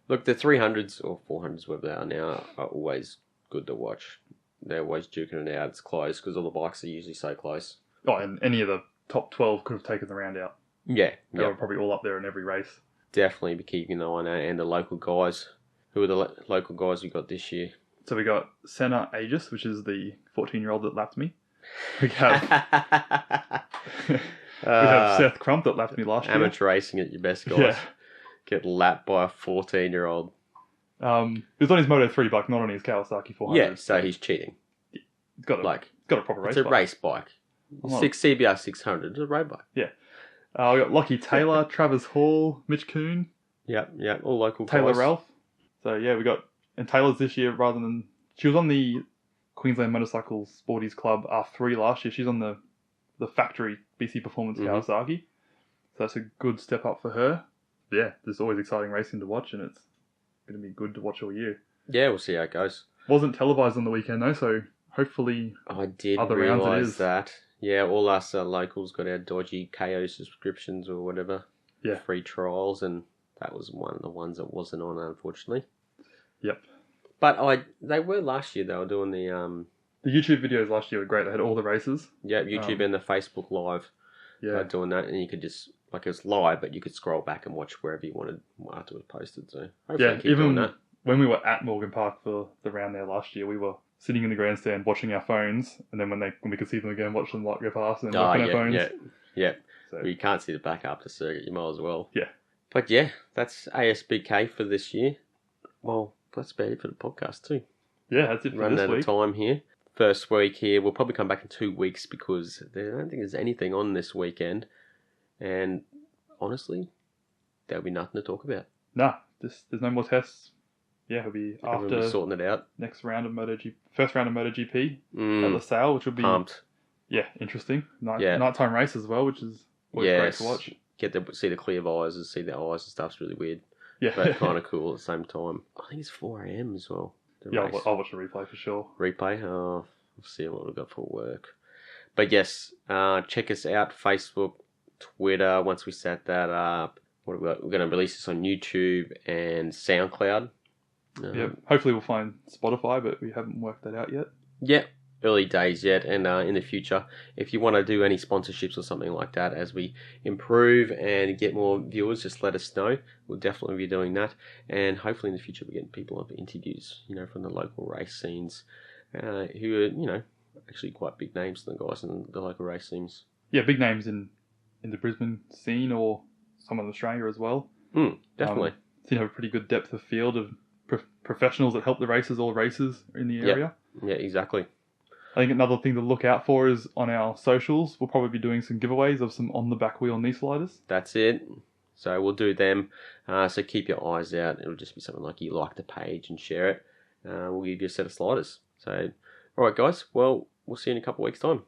Look, the 300s or 400s, whatever they are now, are always good to watch. They're always duking it out. It's close because all the bikes are usually so close. Oh, and any of the top 12 could have taken the round out. Yeah. They were probably all up there in every race. Definitely be keeping an eye on that. And the local guys. Who are the local guys we got this year? So we got Senna Aegis, which is the 14-year-old that lapped me. We have Seth Crump that lapped me last year. Amateur racing at your best, guys. Yeah. Get lapped by a 14-year-old. It was on his Moto3 bike, not on his Kawasaki 400. Yeah, so he's cheating. He's got a proper race bike. It's a race bike. CBR 600. It's a road bike. Yeah. We got Lockie Taylor, Travis Hall, Mitch Kuhn. Yep. All local Taylor guys. Ralph. So, yeah, and Taylor's this year rather than... She was on the Queensland Motorcycle Sporties Club R3 last year. She's on the factory BC Performance Kawasaki. So that's a good step up for her. Yeah, there's always exciting racing to watch, and it's going to be good to watch all year. Yeah, we'll see how it goes. Wasn't televised on the weekend, though, so hopefully I did other rounds it realise is. that. Yeah, all us locals got our dodgy KO subscriptions or whatever. Yeah. Free trials, and that was one of the ones that wasn't on, unfortunately. Yep. But they were last year. They were doing the The YouTube videos last year were great. They had all the races. Yeah, YouTube and the Facebook Live. Yeah. Doing that, and you could just, it was live, but you could scroll back and watch wherever you wanted after it was posted. So hopefully keep doing that. When we were at Morgan Park for the round there last year, we were sitting in the grandstand watching our phones, and then when we could see them again, watch them go past and look at our phones. Yeah. So, well, you can't see the back after circuit, you might as well. Yeah. But yeah, that's ASBK for this year. Well, that's about it for the podcast too. Yeah, that's it for Running this out week. of time here. First week here, we'll probably come back in 2 weeks because I don't think there's anything on this weekend. And honestly, there'll be nothing to talk about. Nah, there's no more tests. Yeah, it'll be Everyone will be sorting it out. Next round of first round of MotoGP at Mm, LaSalle, which will be pumped. Yeah, interesting. Nighttime race as well, which is always great to watch. Get to see the clear visors, see the eyes and stuff's really weird. Yeah, But kind of cool at the same time. I think it's 4 a.m. as well. I'll watch the replay for sure. Replay? Oh, we'll see what we've got for work. But yes, check us out, Facebook, Twitter, once we set that up. What have we got? We're going to release this on YouTube and SoundCloud. Hopefully we'll find Spotify, but we haven't worked that out yet. Yeah, early days yet, and in the future, if you want to do any sponsorships or something like that as we improve and get more viewers, just let us know. We'll definitely be doing that, and hopefully in the future we're getting people on for interviews, from the local race scenes, who are, actually quite big names, the guys in the local race scenes. Yeah, big names in the Brisbane scene or some in Australia as well. Definitely. So you have a pretty good depth of field of professionals that help the races in the area. Yeah, exactly. I think another thing to look out for is on our socials, we'll probably be doing some giveaways of some on the back wheel knee sliders. That's it. So we'll do them. So keep your eyes out. It'll just be something like you like the page and share it. We'll give you a set of sliders. So, all right, guys. Well, we'll see you in a couple of weeks' time.